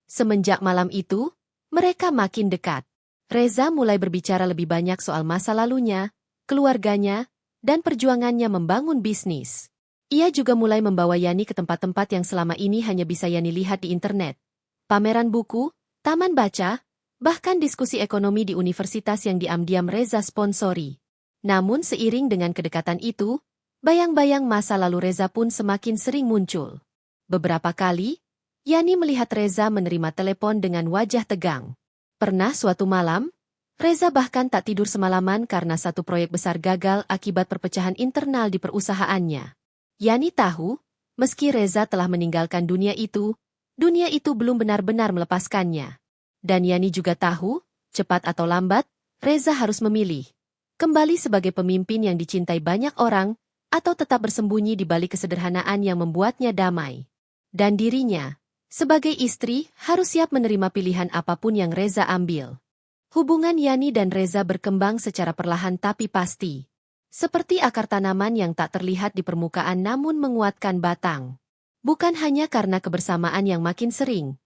A: Semenjak malam itu, mereka makin dekat. Reza mulai berbicara lebih banyak soal masa lalunya, keluarganya, dan perjuangannya membangun bisnis. Ia juga mulai membawa Yani ke tempat-tempat yang selama ini hanya bisa Yani lihat di internet. Pameran buku, taman baca, bahkan diskusi ekonomi di universitas yang diam-diam Reza sponsori. Namun seiring dengan kedekatan itu, bayang-bayang masa lalu Reza pun semakin sering muncul. Beberapa kali, Yani melihat Reza menerima telepon dengan wajah tegang. Pernah suatu malam, Reza bahkan tak tidur semalaman karena satu proyek besar gagal akibat perpecahan internal di perusahaannya. Yani tahu, meski Reza telah meninggalkan dunia itu belum benar-benar melepaskannya. Dan Yani juga tahu, cepat atau lambat, Reza harus memilih. Kembali sebagai pemimpin yang dicintai banyak orang, atau tetap bersembunyi di balik kesederhanaan yang membuatnya damai. Dan dirinya, sebagai istri, harus siap menerima pilihan apapun yang Reza ambil. Hubungan Yani dan Reza berkembang secara perlahan tapi pasti. Seperti akar tanaman yang tak terlihat di permukaan namun menguatkan batang. Bukan hanya karena kebersamaan yang makin sering,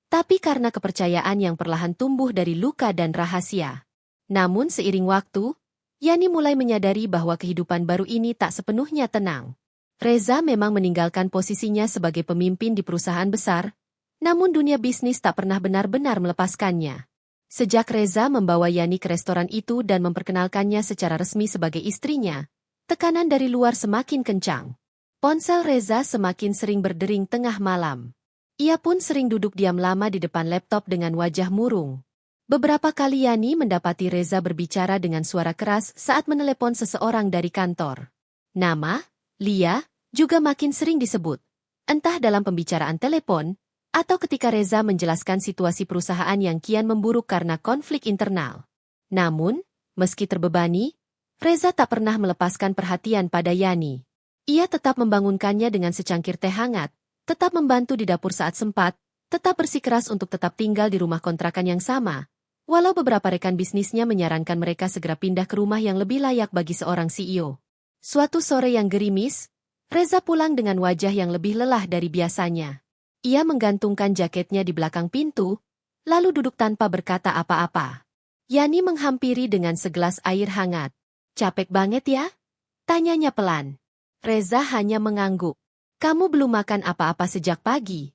A: Tapi karena kepercayaan yang perlahan tumbuh dari luka dan rahasia. Namun seiring waktu, Yani mulai menyadari bahwa kehidupan baru ini tak sepenuhnya tenang. Reza memang meninggalkan posisinya sebagai pemimpin di perusahaan besar, namun dunia bisnis tak pernah benar-benar melepaskannya. Sejak Reza membawa Yani ke restoran itu dan memperkenalkannya secara resmi sebagai istrinya, tekanan dari luar semakin kencang. Ponsel Reza semakin sering berdering tengah malam. Ia pun sering duduk diam lama di depan laptop dengan wajah murung. Beberapa kali Yani mendapati Reza berbicara dengan suara keras saat menelepon seseorang dari kantor. Nama, Lia, juga makin sering disebut, entah dalam pembicaraan telepon, atau ketika Reza menjelaskan situasi perusahaan yang kian memburuk karena konflik internal. Namun, meski terbebani, Reza tak pernah melepaskan perhatian pada Yani. Ia tetap membangunkannya dengan secangkir teh hangat, tetap membantu di dapur saat sempat, tetap bersikeras untuk tetap tinggal di rumah kontrakan yang sama, walau beberapa rekan bisnisnya menyarankan mereka segera pindah ke rumah yang lebih layak bagi seorang CEO. Suatu sore yang gerimis, Reza pulang dengan wajah yang lebih lelah dari biasanya. Ia menggantungkan jaketnya di belakang pintu, lalu duduk tanpa berkata apa-apa. Yani menghampiri dengan segelas air hangat. "Capek banget ya?" tanyanya pelan. Reza hanya mengangguk. "Kamu belum makan apa-apa sejak pagi."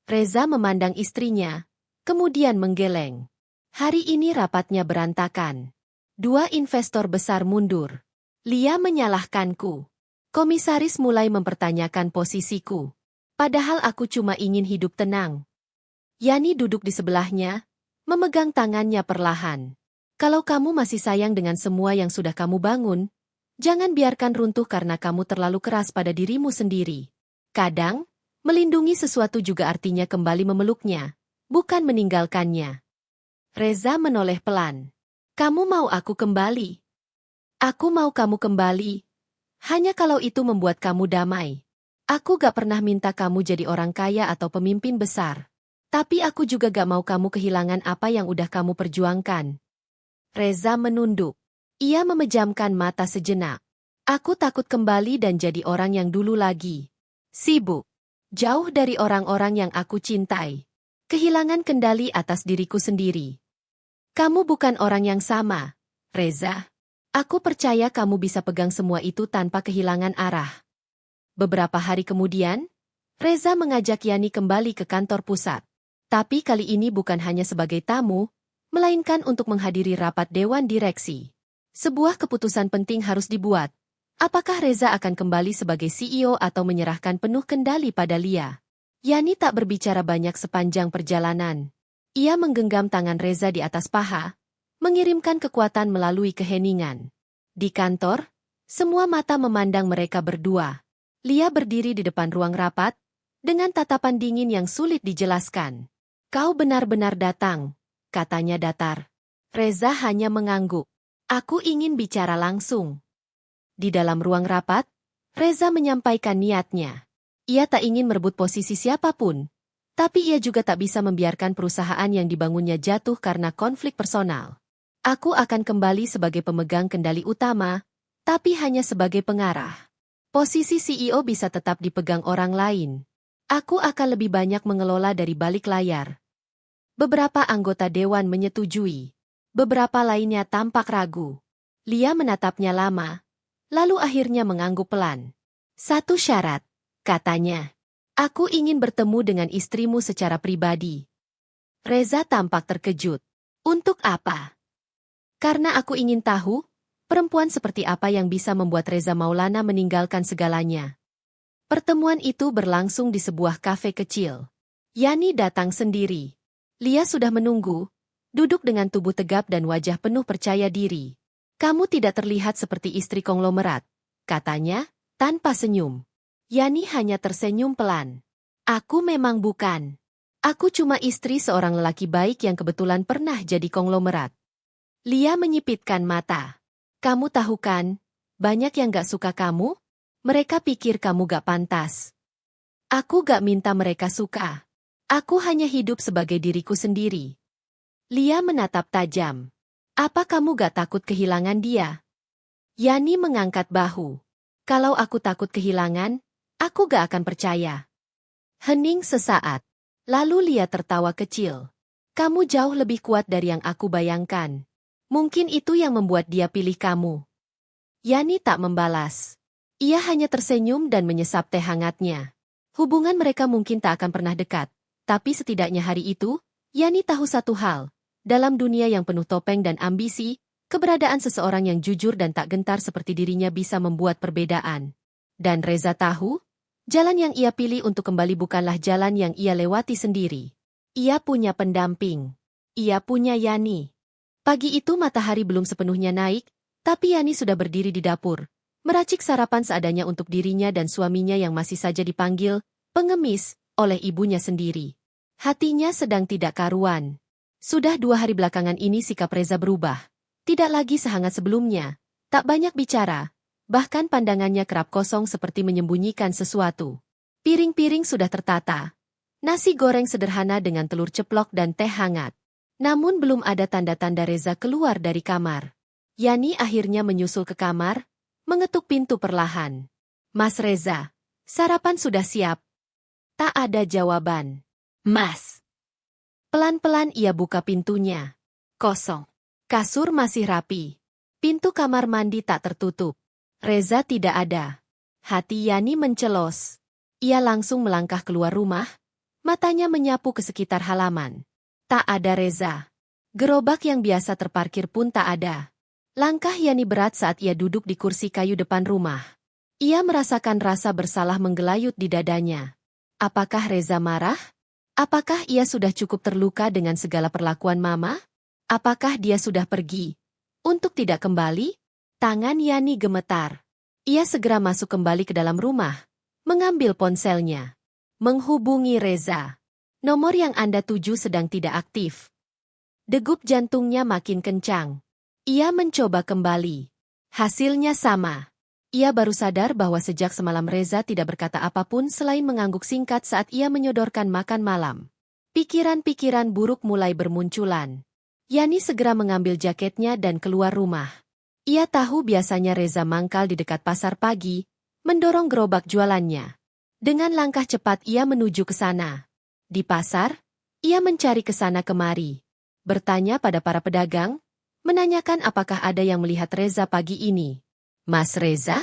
A: Reza memandang istrinya, kemudian menggeleng. Hari ini rapatnya berantakan. 2 investor besar mundur. Lia menyalahkanku. Komisaris mulai mempertanyakan posisiku. Padahal aku cuma ingin hidup tenang. Yani duduk di sebelahnya, memegang tangannya perlahan. "Kalau kamu masih sayang dengan semua yang sudah kamu bangun, jangan biarkan runtuh karena kamu terlalu keras pada dirimu sendiri. Kadang, melindungi sesuatu juga artinya kembali memeluknya, bukan meninggalkannya." Reza menoleh pelan. "Kamu mau aku kembali?" "Aku mau kamu kembali. Hanya kalau itu membuat kamu damai. Aku gak pernah minta kamu jadi orang kaya atau pemimpin besar. Tapi aku juga gak mau kamu kehilangan apa yang udah kamu perjuangkan." Reza menunduk. Ia memejamkan mata sejenak. "Aku takut kembali dan jadi orang yang dulu lagi. Sibuk. Jauh dari orang-orang yang aku cintai. Kehilangan kendali atas diriku sendiri." "Kamu bukan orang yang sama, Reza. Aku percaya kamu bisa pegang semua itu tanpa kehilangan arah." Beberapa hari kemudian, Reza mengajak Yani kembali ke kantor pusat. Tapi kali ini bukan hanya sebagai tamu, melainkan untuk menghadiri rapat dewan direksi. Sebuah keputusan penting harus dibuat. Apakah Reza akan kembali sebagai CEO atau menyerahkan penuh kendali pada Lia? Yani tak berbicara banyak sepanjang perjalanan. Ia menggenggam tangan Reza di atas paha, mengirimkan kekuatan melalui keheningan. Di kantor, semua mata memandang mereka berdua. Lia berdiri di depan ruang rapat, dengan tatapan dingin yang sulit dijelaskan. "Kau benar-benar datang," katanya datar. Reza hanya mengangguk. "Aku ingin bicara langsung." Di dalam ruang rapat, Reza menyampaikan niatnya. Ia tak ingin merebut posisi siapapun, tapi ia juga tak bisa membiarkan perusahaan yang dibangunnya jatuh karena konflik personal. "Aku akan kembali sebagai pemegang kendali utama, tapi hanya sebagai pengarah. Posisi CEO bisa tetap dipegang orang lain. Aku akan lebih banyak mengelola dari balik layar." Beberapa anggota dewan menyetujui. Beberapa lainnya tampak ragu. Lia menatapnya lama, lalu akhirnya mengangguk pelan. "Satu syarat," katanya. "Aku ingin bertemu dengan istrimu secara pribadi." Reza tampak terkejut. "Untuk apa?" "Karena aku ingin tahu, perempuan seperti apa yang bisa membuat Reza Maulana meninggalkan segalanya." Pertemuan itu berlangsung di sebuah kafe kecil. Yani datang sendiri. Lia sudah menunggu, duduk dengan tubuh tegap dan wajah penuh percaya diri. "Kamu tidak terlihat seperti istri konglomerat," katanya, tanpa senyum. Yani hanya tersenyum pelan. "Aku memang bukan. Aku cuma istri seorang lelaki baik yang kebetulan pernah jadi konglomerat." Lia menyipitkan mata. "Kamu tahu kan, banyak yang gak suka kamu? Mereka pikir kamu gak pantas." "Aku gak minta mereka suka. Aku hanya hidup sebagai diriku sendiri." Lia menatap tajam. "Apa kamu gak takut kehilangan dia?" Yani mengangkat bahu. "Kalau aku takut kehilangan, aku gak akan percaya." Hening sesaat. Lalu Lia tertawa kecil. Kamu jauh lebih kuat dari yang aku bayangkan. Mungkin itu yang membuat dia pilih kamu. Yani tak membalas. Ia hanya tersenyum dan menyesap teh hangatnya. Hubungan mereka mungkin tak akan pernah dekat. Tapi setidaknya hari itu, Yani tahu satu hal. Dalam dunia yang penuh topeng dan ambisi, keberadaan seseorang yang jujur dan tak gentar seperti dirinya bisa membuat perbedaan. Dan Reza tahu, jalan yang ia pilih untuk kembali bukanlah jalan yang ia lewati sendiri. Ia punya pendamping. Ia punya Yani. Pagi itu matahari belum sepenuhnya naik, tapi Yani sudah berdiri di dapur, meracik sarapan seadanya untuk dirinya dan suaminya yang masih saja dipanggil pengemis oleh ibunya sendiri. Hatinya sedang tidak karuan. Sudah 2 hari belakangan ini sikap Reza berubah. Tidak lagi sehangat sebelumnya, tak banyak bicara, bahkan pandangannya kerap kosong seperti menyembunyikan sesuatu. Piring-piring sudah tertata. Nasi goreng sederhana dengan telur ceplok dan teh hangat. Namun belum ada tanda-tanda Reza keluar dari kamar. Yani akhirnya menyusul ke kamar, mengetuk pintu perlahan. Mas Reza, sarapan sudah siap. Tak ada jawaban. Mas. Pelan-pelan ia buka pintunya. Kosong. Kasur masih rapi. Pintu kamar mandi tak tertutup. Reza tidak ada. Hati Yani mencelos. Ia langsung melangkah keluar rumah, matanya menyapu ke sekitar halaman. Tak ada Reza. Gerobak yang biasa terparkir pun tak ada. Langkah Yani berat saat ia duduk di kursi kayu depan rumah. Ia merasakan rasa bersalah menggelayut di dadanya. Apakah Reza marah? Apakah ia sudah cukup terluka dengan segala perlakuan Mama? Apakah dia sudah pergi untuk tidak kembali? Tangan Yani gemetar. Ia segera masuk kembali ke dalam rumah, mengambil ponselnya. Menghubungi Reza. Nomor yang Anda tuju sedang tidak aktif. Degup jantungnya makin kencang. Ia mencoba kembali. Hasilnya sama. Ia baru sadar bahwa sejak semalam Reza tidak berkata apapun selain mengangguk singkat saat ia menyodorkan makan malam. Pikiran-pikiran buruk mulai bermunculan. Yani segera mengambil jaketnya dan keluar rumah. Ia tahu biasanya Reza mangkal di dekat pasar pagi, mendorong gerobak jualannya. Dengan langkah cepat ia menuju ke sana. Di pasar, ia mencari ke sana kemari. Bertanya pada para pedagang, menanyakan apakah ada yang melihat Reza pagi ini. Mas Reza?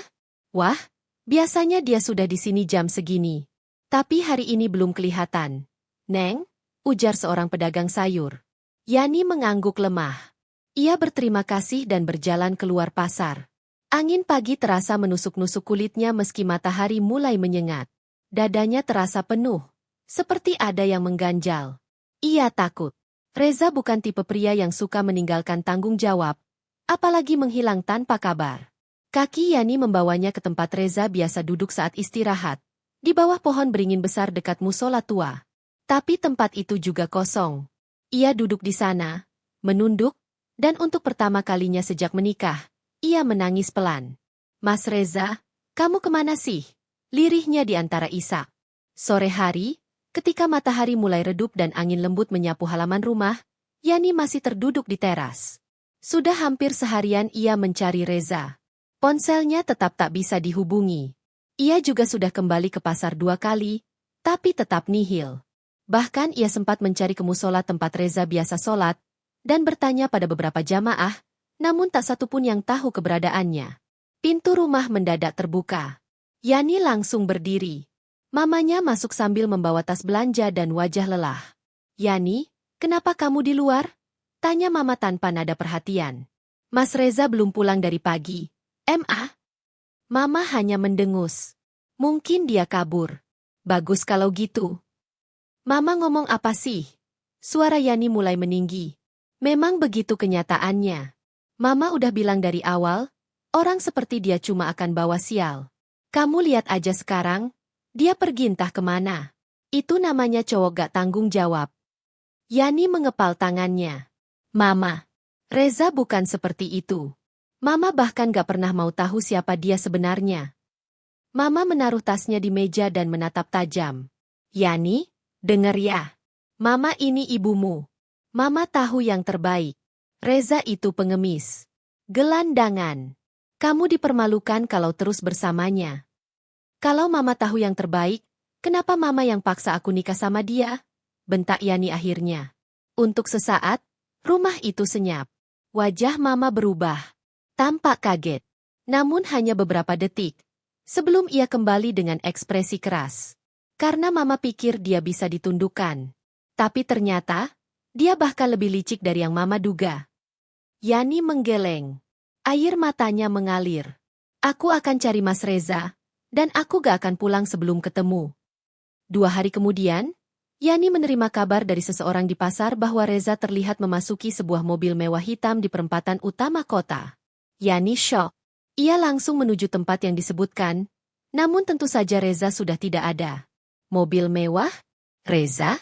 A: Wah, biasanya dia sudah di sini jam segini. Tapi hari ini belum kelihatan. Neng, ujar seorang pedagang sayur. Yani mengangguk lemah. Ia berterima kasih dan berjalan keluar pasar. Angin pagi terasa menusuk-nusuk kulitnya meski matahari mulai menyengat. Dadanya terasa penuh, seperti ada yang mengganjal. Ia takut. Reza bukan tipe pria yang suka meninggalkan tanggung jawab, apalagi menghilang tanpa kabar. Kaki Yani membawanya ke tempat Reza biasa duduk saat istirahat, di bawah pohon beringin besar dekat musola tua. Tapi tempat itu juga kosong. Ia duduk di sana, menunduk, dan untuk pertama kalinya sejak menikah, ia menangis pelan. Mas Reza, kamu kemana sih? Lirihnya di antara isak. Sore hari, ketika matahari mulai redup dan angin lembut menyapu halaman rumah, Yani masih terduduk di teras. Sudah hampir seharian ia mencari Reza. Ponselnya tetap tak bisa dihubungi. Ia juga sudah kembali ke pasar 2 kali, tapi tetap nihil. Bahkan ia sempat mencari ke musola tempat Reza biasa sholat, dan bertanya pada beberapa jamaah, namun tak satu pun yang tahu keberadaannya. Pintu rumah mendadak terbuka. Yani langsung berdiri. Mamanya masuk sambil membawa tas belanja dan wajah lelah. Yani, kenapa kamu di luar? Tanya Mama tanpa nada perhatian. Mas Reza belum pulang dari pagi. Mama hanya mendengus. Mungkin dia kabur. Bagus kalau gitu. Mama ngomong apa sih? Suara Yani mulai meninggi. Memang begitu kenyataannya. Mama udah bilang dari awal, orang seperti dia cuma akan bawa sial. Kamu lihat aja sekarang, dia pergi entah kemana. Itu namanya cowok gak tanggung jawab. Yani mengepal tangannya. Mama, Reza bukan seperti itu. Mama bahkan gak pernah mau tahu siapa dia sebenarnya. Mama menaruh tasnya di meja dan menatap tajam. Yani, dengar ya. Mama ini ibumu. Mama tahu yang terbaik. Reza itu pengemis. Gelandangan. Kamu dipermalukan kalau terus bersamanya. Kalau Mama tahu yang terbaik, kenapa Mama yang paksa aku nikah sama dia? bentak Yani akhirnya. Untuk sesaat, rumah itu senyap. Wajah Mama berubah. Tampak kaget. Namun hanya beberapa detik. Sebelum ia kembali dengan ekspresi keras. Karena Mama pikir dia bisa ditundukkan. Tapi ternyata, dia bahkan lebih licik dari yang Mama duga. Yani menggeleng. Air matanya mengalir. Aku akan cari Mas Reza, dan aku gak akan pulang sebelum ketemu. 2 hari kemudian, Yani menerima kabar dari seseorang di pasar bahwa Reza terlihat memasuki sebuah mobil mewah hitam di perempatan utama kota. Yani syok. Ia langsung menuju tempat yang disebutkan, namun tentu saja Reza sudah tidak ada. Mobil mewah? Reza?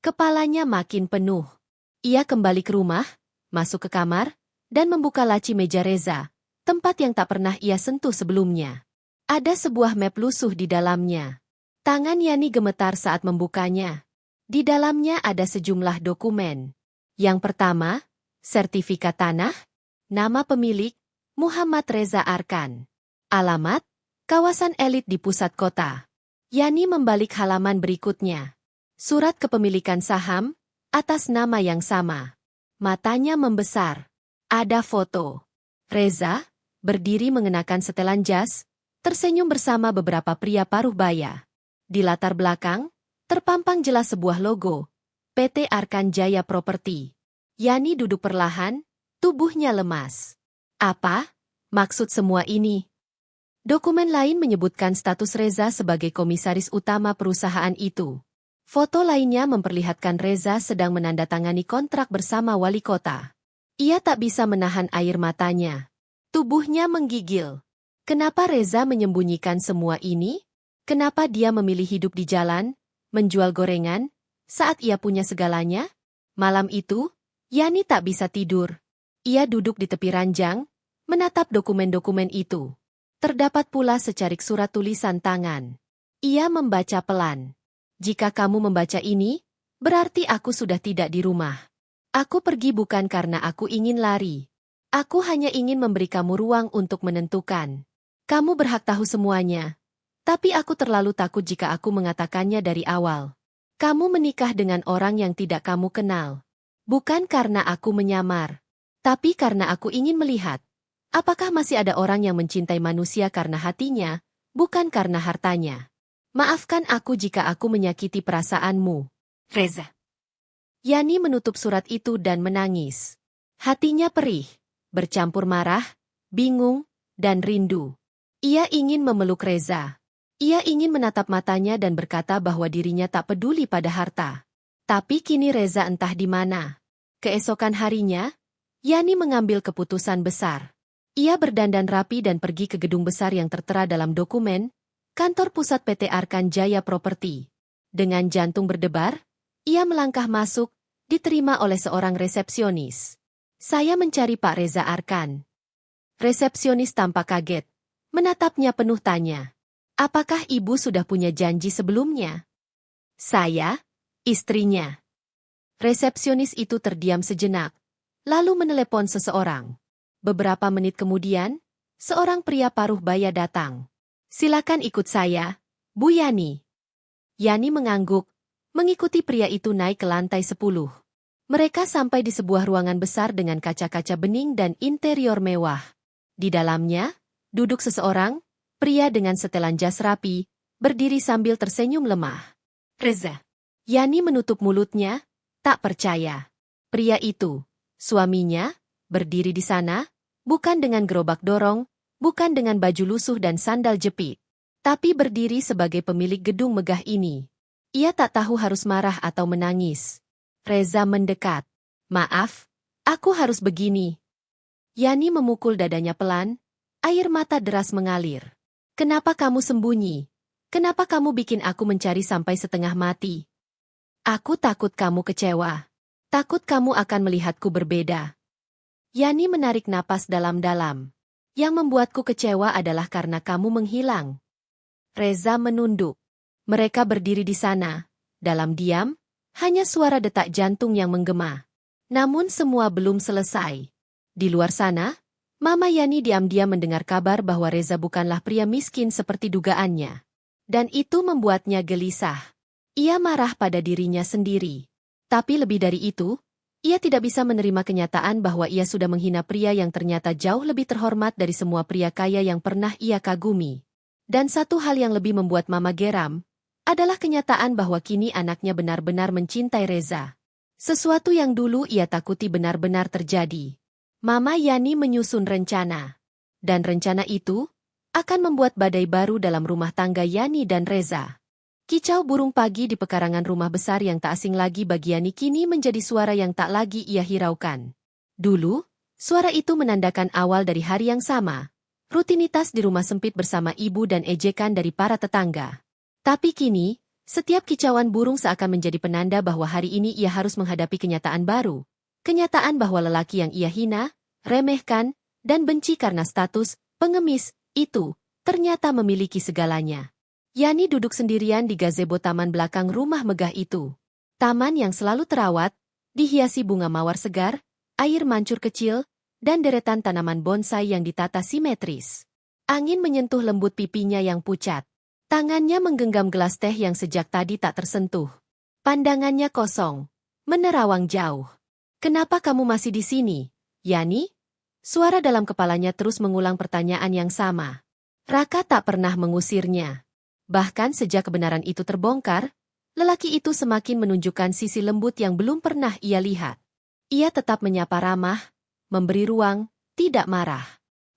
A: Kepalanya makin penuh. Ia kembali ke rumah, masuk ke kamar, dan membuka laci meja Reza, tempat yang tak pernah ia sentuh sebelumnya. Ada sebuah map lusuh di dalamnya. Tangan Yani gemetar saat membukanya. Di dalamnya ada sejumlah dokumen. Yang pertama, sertifikat tanah, nama pemilik, Muhammad Reza Arkan. Alamat, kawasan elit di pusat kota. Yani membalik halaman berikutnya. Surat kepemilikan saham, atas nama yang sama. Matanya membesar. Ada foto. Reza, berdiri mengenakan setelan jas, tersenyum bersama beberapa pria paruh baya. Di latar belakang, terpampang jelas sebuah logo, PT Arkan Jaya Property. Yani duduk perlahan, tubuhnya lemas. Apa maksud semua ini? Dokumen lain menyebutkan status Reza sebagai komisaris utama perusahaan itu. Foto lainnya memperlihatkan Reza sedang menandatangani kontrak bersama wali kota. Ia tak bisa menahan air matanya. Tubuhnya menggigil. Kenapa Reza menyembunyikan semua ini? Kenapa dia memilih hidup di jalan, menjual gorengan, saat ia punya segalanya? Malam itu, Yani tak bisa tidur. Ia duduk di tepi ranjang, menatap dokumen-dokumen itu. Terdapat pula secarik surat tulisan tangan. Ia membaca pelan. Jika kamu membaca ini, berarti aku sudah tidak di rumah. Aku pergi bukan karena aku ingin lari. Aku hanya ingin memberi kamu ruang untuk menentukan. Kamu berhak tahu semuanya. Tapi aku terlalu takut jika aku mengatakannya dari awal. Kamu menikah dengan orang yang tidak kamu kenal. Bukan karena aku menyamar. Tapi karena aku ingin melihat. Apakah masih ada orang yang mencintai manusia karena hatinya, bukan karena hartanya? Maafkan aku jika aku menyakiti perasaanmu. Reza. Yani menutup surat itu dan menangis. Hatinya perih, bercampur marah, bingung, dan rindu. Ia ingin memeluk Reza. Ia ingin menatap matanya dan berkata bahwa dirinya tak peduli pada harta. Tapi kini Reza entah di mana. Keesokan harinya, Yani mengambil keputusan besar. Ia berdandan rapi dan pergi ke gedung besar yang tertera dalam dokumen, kantor pusat PT Arkan Jaya Property. Dengan jantung berdebar, ia melangkah masuk, diterima oleh seorang resepsionis. Saya mencari Pak Reza Arkan. Resepsionis tampak kaget, menatapnya penuh tanya. Apakah ibu sudah punya janji sebelumnya? Saya, istrinya. Resepsionis itu terdiam sejenak, lalu menelepon seseorang. Beberapa menit kemudian, seorang pria paruh baya datang. Silakan ikut saya, Bu Yani. Yani mengangguk, mengikuti pria itu naik ke lantai 10. Mereka sampai di sebuah ruangan besar dengan kaca-kaca bening dan interior mewah. Di dalamnya, duduk seseorang, pria dengan setelan jas rapi, berdiri sambil tersenyum lemah. Reza. Yani menutup mulutnya, tak percaya. Pria itu, suaminya, berdiri di sana, bukan dengan gerobak dorong, bukan dengan baju lusuh dan sandal jepit, tapi berdiri sebagai pemilik gedung megah ini. Ia tak tahu harus marah atau menangis. Reza mendekat. Maaf, aku harus begini. Yani memukul dadanya pelan, air mata deras mengalir. Kenapa kamu sembunyi? Kenapa kamu bikin aku mencari sampai setengah mati? Aku takut kamu kecewa. Takut kamu akan melihatku berbeda. Yani menarik napas dalam-dalam. Yang membuatku kecewa adalah karena kamu menghilang. Reza menunduk. Mereka berdiri di sana. Dalam diam, hanya suara detak jantung yang menggema. Namun semua belum selesai. Di luar sana, Mama Yani diam-diam mendengar kabar bahwa Reza bukanlah pria miskin seperti dugaannya. Dan itu membuatnya gelisah. Ia marah pada dirinya sendiri. Tapi lebih dari itu, ia tidak bisa menerima kenyataan bahwa ia sudah menghina pria yang ternyata jauh lebih terhormat dari semua pria kaya yang pernah ia kagumi. Dan satu hal yang lebih membuat Mama geram, adalah kenyataan bahwa kini anaknya benar-benar mencintai Reza. Sesuatu yang dulu ia takuti benar-benar terjadi. Mama Yani menyusun rencana. Dan rencana itu akan membuat badai baru dalam rumah tangga Yani dan Reza. Kicau burung pagi di pekarangan rumah besar yang tak asing lagi bagi Yani kini menjadi suara yang tak lagi ia hiraukan. Dulu, suara itu menandakan awal dari hari yang sama, rutinitas di rumah sempit bersama ibu dan ejekan dari para tetangga. Tapi kini, setiap kicauan burung seakan menjadi penanda bahwa hari ini ia harus menghadapi kenyataan baru. Kenyataan bahwa lelaki yang ia hina, remehkan, dan benci karena status pengemis itu ternyata memiliki segalanya. Yani duduk sendirian di gazebo taman belakang rumah megah itu. Taman yang selalu terawat, dihiasi bunga mawar segar, air mancur kecil, dan deretan tanaman bonsai yang ditata simetris. Angin menyentuh lembut pipinya yang pucat. Tangannya menggenggam gelas teh yang sejak tadi tak tersentuh. Pandangannya kosong, menerawang jauh. "Kenapa kamu masih di sini, Yani?" Suara dalam kepalanya terus mengulang pertanyaan yang sama. Raka tak pernah mengusirnya. Bahkan sejak kebenaran itu terbongkar, lelaki itu semakin menunjukkan sisi lembut yang belum pernah ia lihat. Ia tetap menyapa ramah, memberi ruang, tidak marah.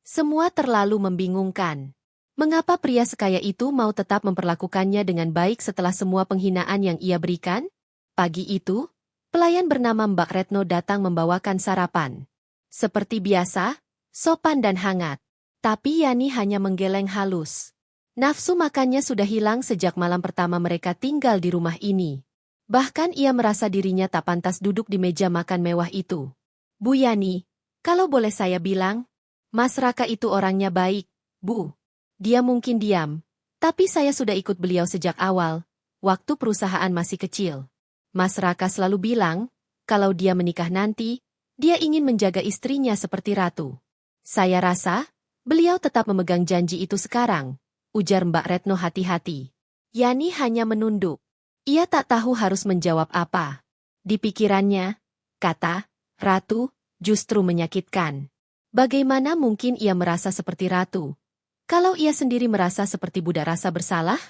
A: Semua terlalu membingungkan. Mengapa pria sekaya itu mau tetap memperlakukannya dengan baik setelah semua penghinaan yang ia berikan? Pagi itu, pelayan bernama Mbak Retno datang membawakan sarapan. Seperti biasa, sopan dan hangat. Tapi Yani hanya menggeleng halus. Nafsu makannya sudah hilang sejak malam pertama mereka tinggal di rumah ini. Bahkan ia merasa dirinya tak pantas duduk di meja makan mewah itu. "Bu Yani, kalau boleh saya bilang, Mas Raka itu orangnya baik, Bu. Dia mungkin diam, tapi saya sudah ikut beliau sejak awal, waktu perusahaan masih kecil. Mas Raka selalu bilang, kalau dia menikah nanti, dia ingin menjaga istrinya seperti ratu. Saya rasa, beliau tetap memegang janji itu sekarang," ujar Mbak Retno hati-hati. Yani hanya menunduk. Ia tak tahu harus menjawab apa. Di pikirannya, kata ratu justru menyakitkan. Bagaimana mungkin ia merasa seperti ratu? Kalau ia sendiri merasa seperti budak rasa bersalah?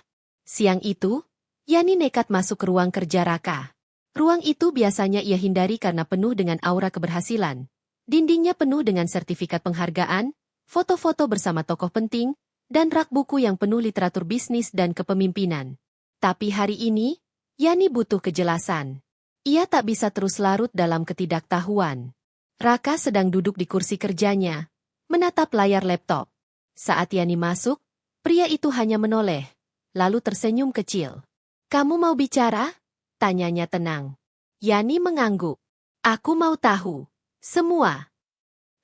A: Siang itu, Yani nekat masuk ke ruang kerja Raka. Ruang itu biasanya ia hindari karena penuh dengan aura keberhasilan. Dindingnya penuh dengan sertifikat penghargaan, foto-foto bersama tokoh penting, dan rak buku yang penuh literatur bisnis dan kepemimpinan. Tapi hari ini, Yani butuh kejelasan. Ia tak bisa terus larut dalam ketidaktahuan. Raka sedang duduk di kursi kerjanya, menatap layar laptop. Saat Yani masuk, pria itu hanya menoleh, lalu tersenyum kecil. "Kamu mau bicara?" tanyanya tenang. Yani mengangguk. "Aku mau tahu. Semua."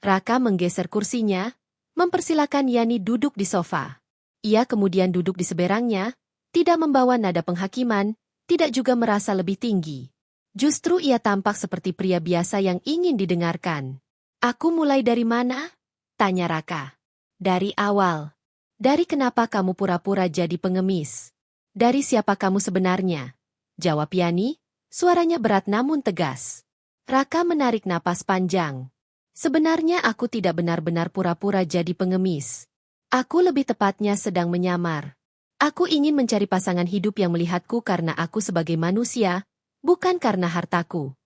A: Raka menggeser kursinya, mempersilakan Yani duduk di sofa. Ia kemudian duduk di seberangnya, tidak membawa nada penghakiman, tidak juga merasa lebih tinggi. Justru ia tampak seperti pria biasa yang ingin didengarkan. "Aku mulai dari mana?" tanya Raka. "Dari awal. Dari kenapa kamu pura-pura jadi pengemis. Dari siapa kamu sebenarnya?" jawab Yani, suaranya berat namun tegas. Raka menarik napas panjang. "Sebenarnya aku tidak benar-benar pura-pura jadi pengemis. Aku lebih tepatnya sedang menyamar. Aku ingin mencari pasangan hidup yang melihatku karena aku sebagai manusia, bukan karena hartaku."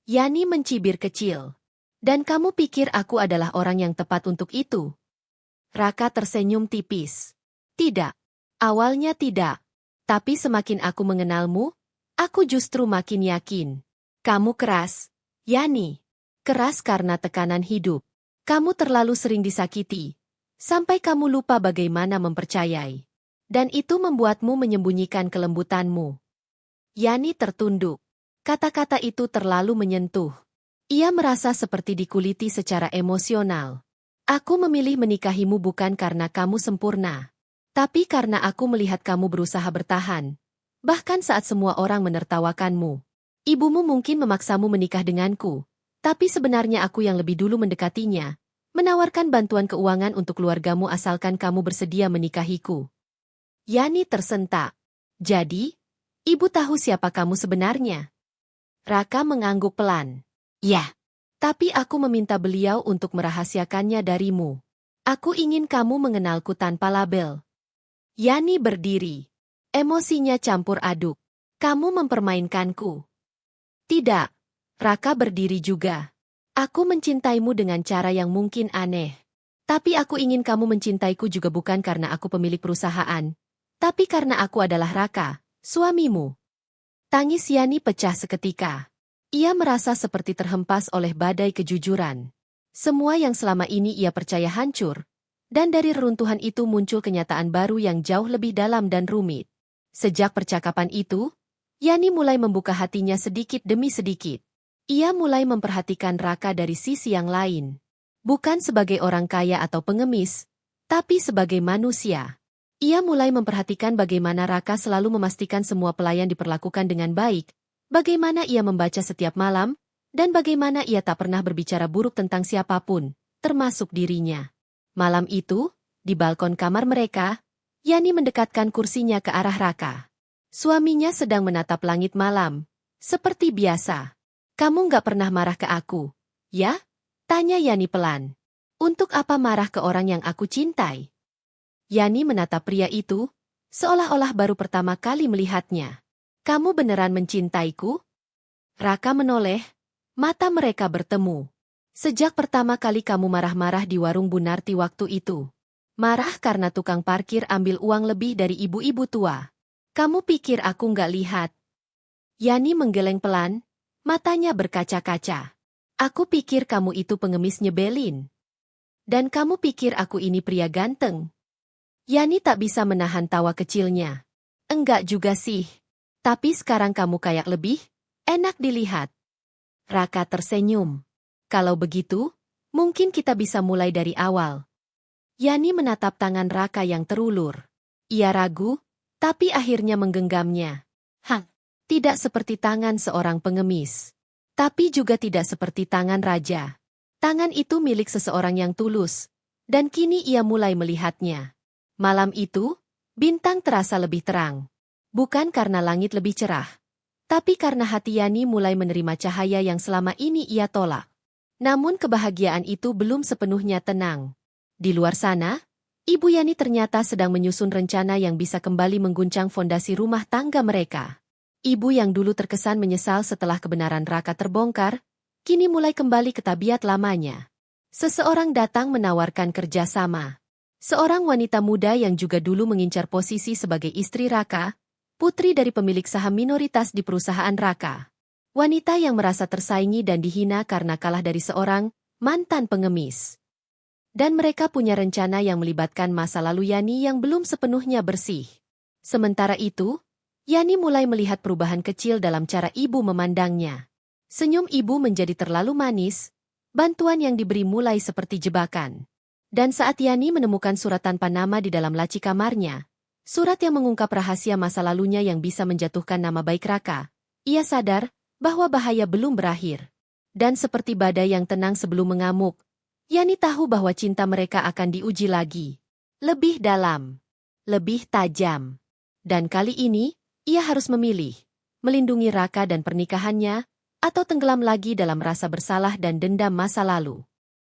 A: Yani mencibir kecil. "Dan kamu pikir aku adalah orang yang tepat untuk itu?" Raka tersenyum tipis. "Tidak. Awalnya tidak. Tapi semakin aku mengenalmu, aku justru makin yakin. Kamu keras, Yani. Keras karena tekanan hidup. Kamu terlalu sering disakiti, sampai kamu lupa bagaimana mempercayai. Dan itu membuatmu menyembunyikan kelembutanmu." Yani tertunduk. Kata-kata itu terlalu menyentuh. Ia merasa seperti dikuliti secara emosional. "Aku memilih menikahimu bukan karena kamu sempurna, tapi karena aku melihat kamu berusaha bertahan. Bahkan saat semua orang menertawakanmu. Ibumu mungkin memaksamu menikah denganku. Tapi sebenarnya aku yang lebih dulu mendekatinya, menawarkan bantuan keuangan untuk keluargamu asalkan kamu bersedia menikahiku." Yani tersentak. "Jadi, ibu tahu siapa kamu sebenarnya?" Raka mengangguk pelan. Ya, tapi aku meminta beliau untuk merahasiakannya darimu. Aku ingin kamu mengenalku tanpa label. Yani berdiri. Emosinya campur aduk. Kamu mempermainkanku. Tidak. Raka berdiri juga. Aku mencintaimu dengan cara yang mungkin aneh. Tapi aku ingin kamu mencintaiku juga bukan karena aku pemilik perusahaan, tapi karena aku adalah Raka, suamimu. Tangis Yani pecah seketika. Ia merasa seperti terhempas oleh badai kejujuran. Semua yang selama ini ia percaya hancur, dan dari reruntuhan itu muncul kenyataan baru yang jauh lebih dalam dan rumit. Sejak percakapan itu, Yani mulai membuka hatinya sedikit demi sedikit. Ia mulai memperhatikan Raka dari sisi yang lain. Bukan sebagai orang kaya atau pengemis, tapi sebagai manusia. Ia mulai memperhatikan bagaimana Raka selalu memastikan semua pelayan diperlakukan dengan baik, bagaimana ia membaca setiap malam, dan bagaimana ia tak pernah berbicara buruk tentang siapapun, termasuk dirinya. Malam itu, di balkon kamar mereka, Yani mendekatkan kursinya ke arah Raka. Suaminya sedang menatap langit malam, seperti biasa. Kamu nggak pernah marah ke aku, ya? Tanya Yani pelan. Untuk apa marah ke orang yang aku cintai? Yani menatap pria itu, seolah-olah baru pertama kali melihatnya. Kamu beneran mencintaiku? Raka menoleh, mata mereka bertemu. Sejak pertama kali kamu marah-marah di warung Bunarti waktu itu. Marah karena tukang parkir ambil uang lebih dari ibu-ibu tua. Kamu pikir aku nggak lihat? Yani menggeleng pelan, matanya berkaca-kaca. Aku pikir kamu itu pengemis nyebelin. Dan kamu pikir aku ini pria ganteng? Yani tak bisa menahan tawa kecilnya. Enggak juga sih. Tapi sekarang kamu kayak lebih enak dilihat. Raka tersenyum. Kalau begitu, mungkin kita bisa mulai dari awal. Yani menatap tangan Raka yang terulur. Ia ragu, tapi akhirnya menggenggamnya. Tidak seperti tangan seorang pengemis. Tapi juga tidak seperti tangan raja. Tangan itu milik seseorang yang tulus. Dan kini ia mulai melihatnya. Malam itu, bintang terasa lebih terang. Bukan karena langit lebih cerah, tapi karena hati Yani mulai menerima cahaya yang selama ini ia tolak. Namun kebahagiaan itu belum sepenuhnya tenang. Di luar sana, Ibu Yani ternyata sedang menyusun rencana yang bisa kembali mengguncang fondasi rumah tangga mereka. Ibu yang dulu terkesan menyesal setelah kebenaran Raka terbongkar, kini mulai kembali ke tabiat lamanya. Seseorang datang menawarkan kerjasama. Seorang wanita muda yang juga dulu mengincar posisi sebagai istri Raka, putri dari pemilik saham minoritas di perusahaan Raka. Wanita yang merasa tersaingi dan dihina karena kalah dari seorang mantan pengemis. Dan mereka punya rencana yang melibatkan masa lalu Yani yang belum sepenuhnya bersih. Sementara itu, Yani mulai melihat perubahan kecil dalam cara ibu memandangnya. Senyum ibu menjadi terlalu manis, bantuan yang diberi mulai seperti jebakan. Dan saat Yani menemukan surat tanpa nama di dalam laci kamarnya, surat yang mengungkap rahasia masa lalunya yang bisa menjatuhkan nama baik Raka, ia sadar bahwa bahaya belum berakhir. Dan seperti badai yang tenang sebelum mengamuk, Yani tahu bahwa cinta mereka akan diuji lagi. Lebih dalam, lebih tajam. Dan kali ini, ia harus memilih, melindungi Raka dan pernikahannya, atau tenggelam lagi dalam rasa bersalah dan dendam masa lalu.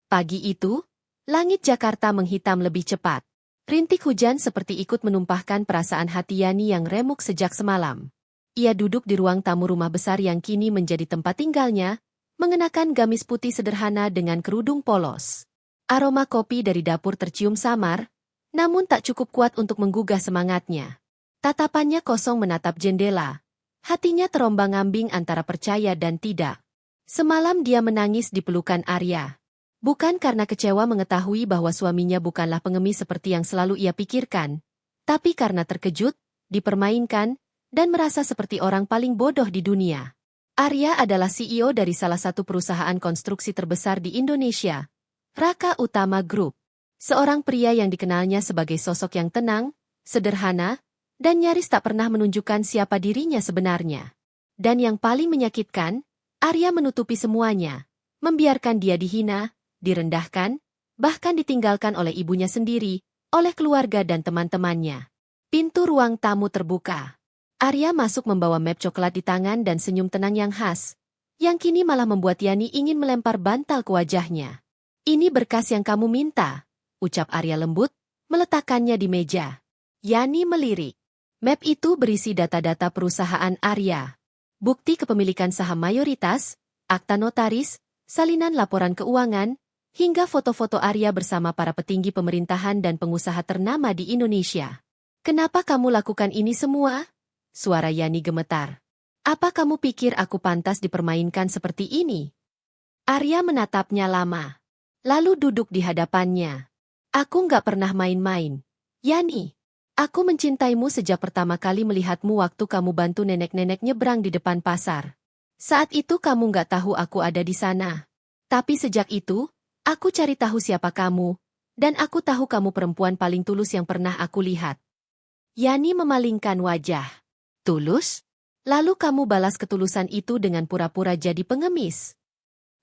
A: Pagi itu, langit Jakarta menghitam lebih cepat. Rintik hujan seperti ikut menumpahkan perasaan hati Yani yang remuk sejak semalam. Ia duduk di ruang tamu rumah besar yang kini menjadi tempat tinggalnya, mengenakan gamis putih sederhana dengan kerudung polos. Aroma kopi dari dapur tercium samar, namun tak cukup kuat untuk menggugah semangatnya. Tatapannya kosong menatap jendela. Hatinya terombang-ambing antara percaya dan tidak. Semalam dia menangis di pelukan Arya. Bukan karena kecewa mengetahui bahwa suaminya bukanlah pengemis seperti yang selalu ia pikirkan, tapi karena terkejut, dipermainkan, dan merasa seperti orang paling bodoh di dunia. Arya adalah CEO dari salah satu perusahaan konstruksi terbesar di Indonesia, Raka Utama Group. Seorang pria yang dikenalnya sebagai sosok yang tenang, sederhana, dan nyaris tak pernah menunjukkan siapa dirinya sebenarnya. Dan yang paling menyakitkan, Arya menutupi semuanya, membiarkan dia dihina, direndahkan, bahkan ditinggalkan oleh ibunya sendiri, oleh keluarga dan teman-temannya. Pintu ruang tamu terbuka. Arya masuk membawa map coklat di tangan dan senyum tenang yang khas, yang kini malah membuat Yani ingin melempar bantal ke wajahnya. "Ini berkas yang kamu minta," ucap Arya lembut, meletakkannya di meja. Yani melirik. Map itu berisi data-data perusahaan Arya. Bukti kepemilikan saham mayoritas, akta notaris, salinan laporan keuangan, hingga foto-foto Arya bersama para petinggi pemerintahan dan pengusaha ternama di Indonesia. "Kenapa kamu lakukan ini semua?" Suara Yani gemetar. "Apa kamu pikir aku pantas dipermainkan seperti ini?" Arya menatapnya lama, lalu duduk di hadapannya. "Aku nggak pernah main-main, Yani. Aku mencintaimu sejak pertama kali melihatmu waktu kamu bantu nenek-nenek nyebrang di depan pasar. Saat itu kamu nggak tahu aku ada di sana. Tapi sejak itu, aku cari tahu siapa kamu, dan aku tahu kamu perempuan paling tulus yang pernah aku lihat." Yani memalingkan wajah. "Tulus? Lalu kamu balas ketulusan itu dengan pura-pura jadi pengemis?"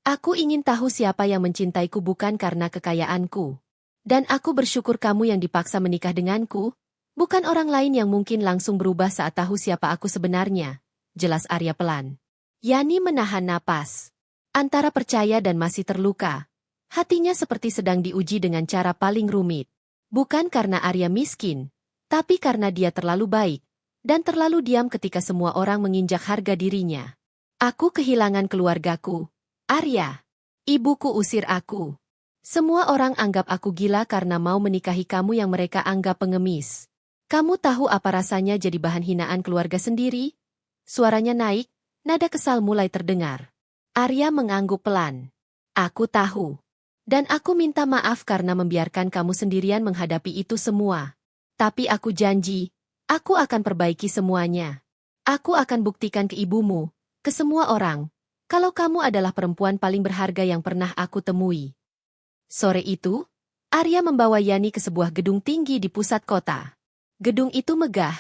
A: "Aku ingin tahu siapa yang mencintaiku bukan karena kekayaanku. Dan aku bersyukur kamu yang dipaksa menikah denganku, bukan orang lain yang mungkin langsung berubah saat tahu siapa aku sebenarnya," jelas Arya pelan. Yani menahan napas. Antara percaya dan masih terluka. Hatinya seperti sedang diuji dengan cara paling rumit. Bukan karena Arya miskin, tapi karena dia terlalu baik, dan terlalu diam ketika semua orang menginjak harga dirinya. "Aku kehilangan keluargaku, Arya. Ibuku usir aku. Semua orang anggap aku gila karena mau menikahi kamu yang mereka anggap pengemis. Kamu tahu apa rasanya jadi bahan hinaan keluarga sendiri?" Suaranya naik, nada kesal mulai terdengar. Arya mengangguk pelan. "Aku tahu. Dan aku minta maaf karena membiarkan kamu sendirian menghadapi itu semua. Tapi aku janji, aku akan perbaiki semuanya. Aku akan buktikan ke ibumu, ke semua orang, kalau kamu adalah perempuan paling berharga yang pernah aku temui." Sore itu, Arya membawa Yani ke sebuah gedung tinggi di pusat kota. Gedung itu megah,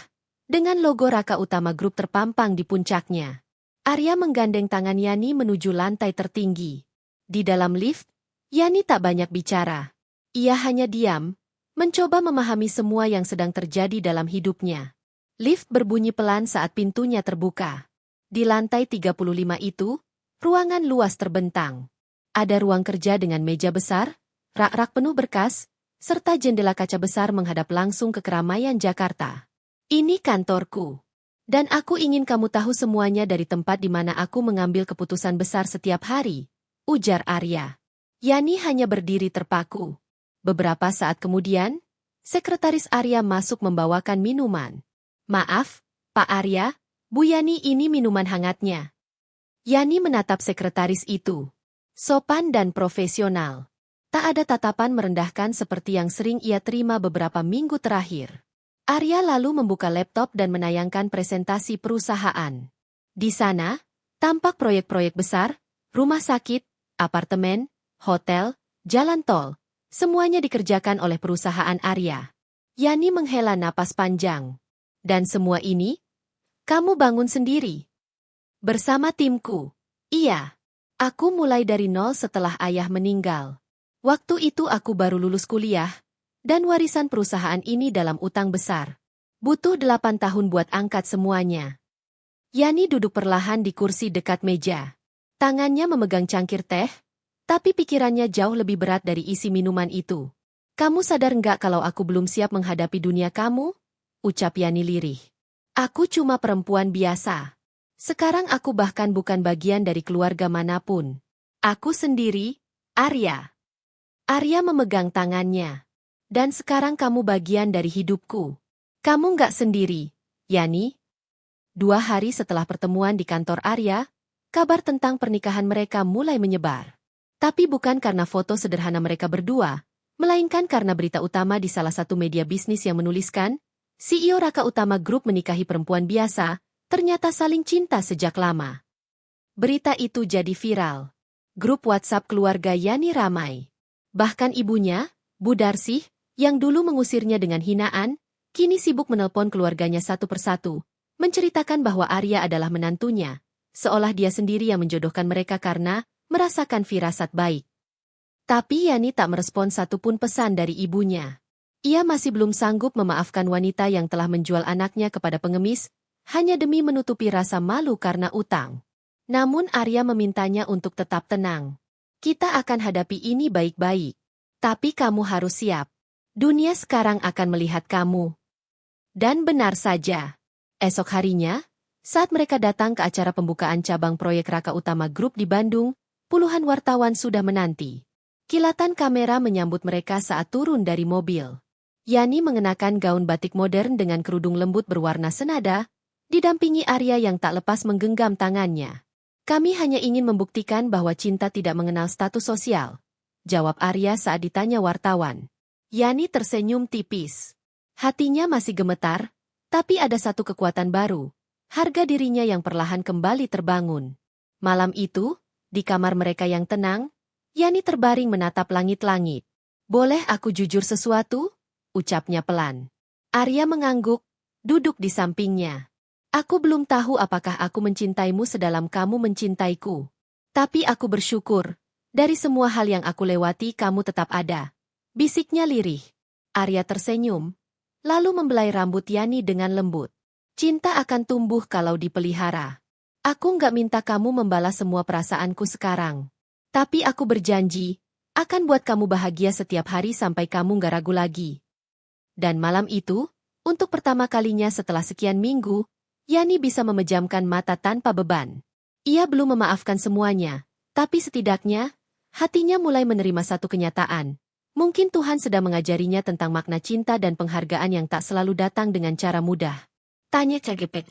A: dengan logo Raka Utama Group terpampang di puncaknya. Arya menggandeng tangan Yani menuju lantai tertinggi. Di dalam lift, Yani tak banyak bicara. Ia hanya diam, mencoba memahami semua yang sedang terjadi dalam hidupnya. Lift berbunyi pelan saat pintunya terbuka. Di lantai 35 itu, ruangan luas terbentang. Ada ruang kerja dengan meja besar, rak-rak penuh berkas, serta jendela kaca besar menghadap langsung ke keramaian Jakarta. "Ini kantorku. Dan aku ingin kamu tahu semuanya dari tempat di mana aku mengambil keputusan besar setiap hari," ujar Arya. Yani hanya berdiri terpaku. Beberapa saat kemudian, sekretaris Arya masuk membawakan minuman. "Maaf, Pak Arya, Bu Yani, ini minuman hangatnya." Yani menatap sekretaris itu. Sopan dan profesional. Tak ada tatapan merendahkan seperti yang sering ia terima beberapa minggu terakhir. Arya lalu membuka laptop dan menayangkan presentasi perusahaan. Di sana, tampak proyek-proyek besar, rumah sakit, apartemen, hotel, jalan tol. Semuanya dikerjakan oleh perusahaan Arya. Yani menghela napas panjang. "Dan semua ini, kamu bangun sendiri?" "Bersama timku." "Iya. Aku mulai dari nol setelah ayah meninggal. Waktu itu aku baru lulus kuliah, dan warisan perusahaan ini dalam utang besar. Butuh 8 tahun buat angkat semuanya." Yani duduk perlahan di kursi dekat meja. Tangannya memegang cangkir teh, tapi pikirannya jauh lebih berat dari isi minuman itu. "Kamu sadar nggak kalau aku belum siap menghadapi dunia kamu?" ucap Yani lirih. "Aku cuma perempuan biasa. Sekarang aku bahkan bukan bagian dari keluarga manapun. Aku sendiri, Arya." Arya memegang tangannya. "Dan sekarang kamu bagian dari hidupku. Kamu nggak sendiri, Yani." 2 hari setelah pertemuan di kantor Arya, kabar tentang pernikahan mereka mulai menyebar. Tapi bukan karena foto sederhana mereka berdua, melainkan karena berita utama di salah satu media bisnis yang menuliskan, CEO Raka Utama Group menikahi perempuan biasa, ternyata saling cinta sejak lama. Berita itu jadi viral. Grup WhatsApp keluarga Yani ramai. Bahkan ibunya, Bu Darsih, yang dulu mengusirnya dengan hinaan, kini sibuk menelpon keluarganya satu persatu, menceritakan bahwa Arya adalah menantunya, seolah dia sendiri yang menjodohkan mereka karena merasakan firasat baik. Tapi Yani tak merespon satupun pesan dari ibunya. Ia masih belum sanggup memaafkan wanita yang telah menjual anaknya kepada pengemis, hanya demi menutupi rasa malu karena utang. Namun Arya memintanya untuk tetap tenang. Kita akan hadapi ini baik-baik. Tapi kamu harus siap. Dunia sekarang akan melihat kamu. Dan benar saja. Esok harinya, saat mereka datang ke acara pembukaan cabang proyek Raka Utama Group di Bandung, puluhan wartawan sudah menanti. Kilatan kamera menyambut mereka saat turun dari mobil. Yani mengenakan gaun batik modern dengan kerudung lembut berwarna senada, didampingi Arya yang tak lepas menggenggam tangannya. Kami hanya ingin membuktikan bahwa cinta tidak mengenal status sosial, jawab Arya saat ditanya wartawan. Yani tersenyum tipis. Hatinya masih gemetar, tapi ada satu kekuatan baru. Harga dirinya yang perlahan kembali terbangun. Malam itu, di kamar mereka yang tenang, Yani terbaring menatap langit-langit. Boleh aku jujur sesuatu? Ucapnya pelan. Arya mengangguk, duduk di sampingnya. Aku belum tahu apakah aku mencintaimu sedalam kamu mencintaiku. Tapi aku bersyukur, dari semua hal yang aku lewati kamu tetap ada. Bisiknya lirih. Arya tersenyum, lalu membelai rambut Yani dengan lembut. Cinta akan tumbuh kalau dipelihara. Aku nggak minta kamu membalas semua perasaanku sekarang. Tapi aku berjanji, akan buat kamu bahagia setiap hari sampai kamu nggak ragu lagi. Dan malam itu, untuk pertama kalinya setelah sekian minggu, Yani bisa memejamkan mata tanpa beban. Ia belum memaafkan semuanya, tapi setidaknya, hatinya mulai menerima satu kenyataan. Mungkin Tuhan sedang mengajarinya tentang makna cinta dan penghargaan yang tak selalu datang dengan cara mudah. Tanya CGP.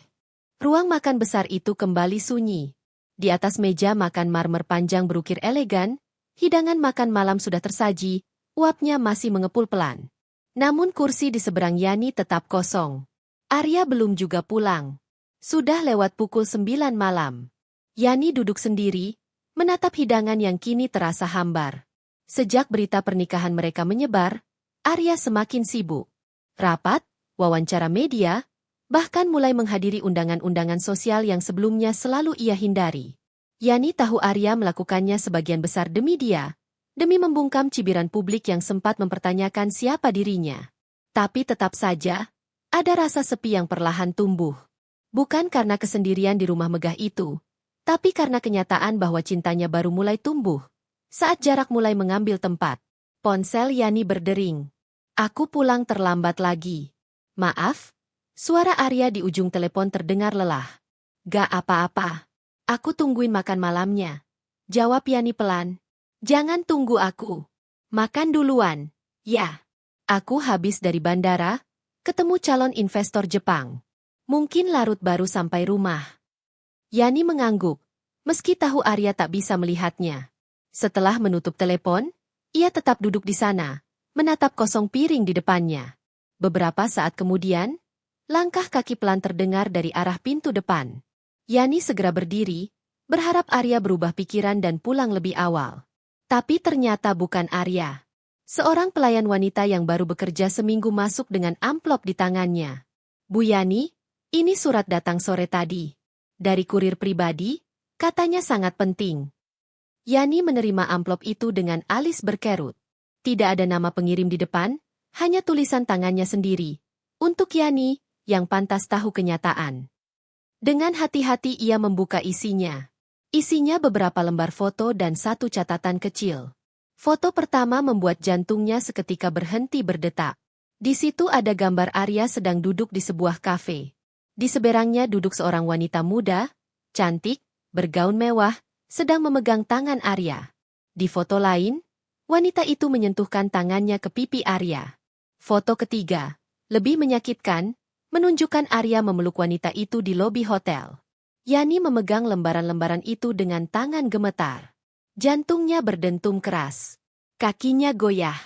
A: Ruang makan besar itu kembali sunyi. Di atas meja makan marmer panjang berukir elegan, hidangan makan malam sudah tersaji, uapnya masih mengepul pelan. Namun kursi di seberang Yani tetap kosong. Arya belum juga pulang. Sudah lewat pukul 9 malam. Yani duduk sendiri, menatap hidangan yang kini terasa hambar. Sejak berita pernikahan mereka menyebar, Arya semakin sibuk. Rapat, wawancara media, bahkan mulai menghadiri undangan-undangan sosial yang sebelumnya selalu ia hindari. Yani tahu Arya melakukannya sebagian besar demi dia, demi membungkam cibiran publik yang sempat mempertanyakan siapa dirinya. Tapi tetap saja, ada rasa sepi yang perlahan tumbuh. Bukan karena kesendirian di rumah megah itu, tapi karena kenyataan bahwa cintanya baru mulai tumbuh. Saat jarak mulai mengambil tempat, ponsel Yani berdering. Aku pulang terlambat lagi. Maaf, suara Arya di ujung telepon terdengar lelah. Gak apa-apa. Aku tungguin makan malamnya. Jawab Yani pelan. Jangan tunggu aku. Makan duluan. Ya. Aku habis dari bandara, ketemu calon investor Jepang. Mungkin larut baru sampai rumah. Yani mengangguk, meski tahu Arya tak bisa melihatnya. Setelah menutup telepon, ia tetap duduk di sana, menatap kosong piring di depannya. Beberapa saat kemudian, langkah kaki pelan terdengar dari arah pintu depan. Yani segera berdiri, berharap Arya berubah pikiran dan pulang lebih awal. Tapi ternyata bukan Arya. Seorang pelayan wanita yang baru bekerja seminggu masuk dengan amplop di tangannya. Bu Yani, ini surat datang sore tadi. Dari kurir pribadi, katanya sangat penting. Yani menerima amplop itu dengan alis berkerut. Tidak ada nama pengirim di depan, hanya tulisan tangannya sendiri. Untuk Yani, yang pantas tahu kenyataan. Dengan hati-hati ia membuka isinya. Isinya beberapa lembar foto dan satu catatan kecil. Foto pertama membuat jantungnya seketika berhenti berdetak. Di situ ada gambar Arya sedang duduk di sebuah kafe. Di seberangnya duduk seorang wanita muda, cantik, bergaun mewah, sedang memegang tangan Arya. Di foto lain, wanita itu menyentuhkan tangannya ke pipi Arya. Foto ketiga, lebih menyakitkan, menunjukkan Arya memeluk wanita itu di lobi hotel. Yani memegang lembaran-lembaran itu dengan tangan gemetar. Jantungnya berdentum keras. Kakinya goyah.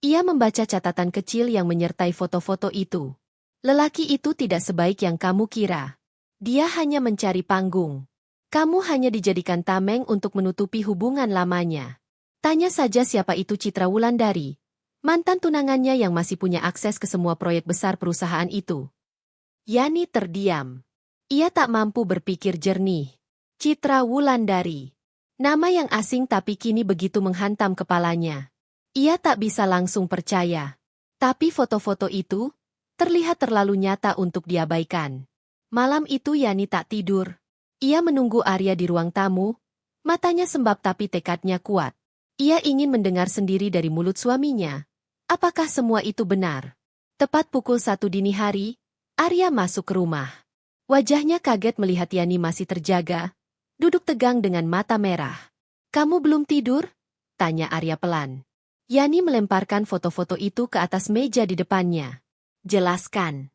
A: Ia membaca catatan kecil yang menyertai foto-foto itu. Lelaki itu tidak sebaik yang kamu kira. Dia hanya mencari panggung. Kamu hanya dijadikan tameng untuk menutupi hubungan lamanya. Tanya saja siapa itu Citra Wulandari, mantan tunangannya yang masih punya akses ke semua proyek besar perusahaan itu. Yani terdiam. Ia tak mampu berpikir jernih. Citra Wulandari. Nama yang asing tapi kini begitu menghantam kepalanya. Ia tak bisa langsung percaya. Tapi foto-foto itu terlihat terlalu nyata untuk diabaikan. Malam itu Yani tak tidur. Ia menunggu Arya di ruang tamu, matanya sembab tapi tekadnya kuat. Ia ingin mendengar sendiri dari mulut suaminya. Apakah semua itu benar? Tepat pukul 1 dini hari, Arya masuk ke rumah. Wajahnya kaget melihat Yani masih terjaga, duduk tegang dengan mata merah. "Kamu belum tidur?" tanya Arya pelan. Yani melemparkan foto-foto itu ke atas meja di depannya. "Jelaskan."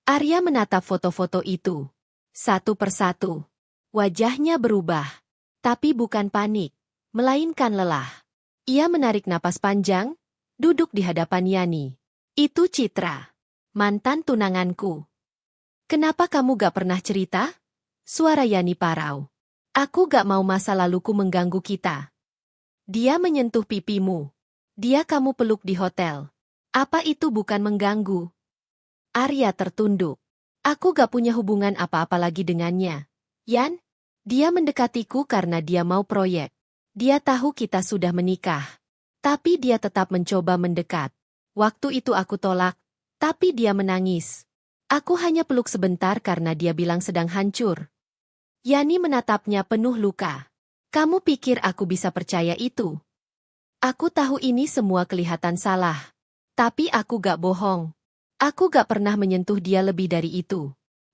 A: Arya menatap foto-foto itu. Satu persatu. Wajahnya berubah. Tapi bukan panik, melainkan lelah. Ia menarik napas panjang, duduk di hadapan Yani. "Itu Citra, mantan tunanganku. Kenapa kamu gak pernah cerita?" Suara Yani parau. "Aku gak mau masa laluku mengganggu kita." Dia menyentuh pipimu. Dia kamu peluk di hotel. Apa itu bukan mengganggu? Arya tertunduk. "Aku gak punya hubungan apa-apa lagi dengannya. Yan, dia mendekatiku karena dia mau proyek. Dia tahu kita sudah menikah. Tapi dia tetap mencoba mendekat. Waktu itu aku tolak, tapi dia menangis. Aku hanya peluk sebentar karena dia bilang sedang hancur." Yani menatapnya penuh luka. "Kamu pikir aku bisa percaya itu? Aku tahu ini semua kelihatan salah. Tapi aku gak bohong. Aku gak pernah menyentuh dia lebih dari itu.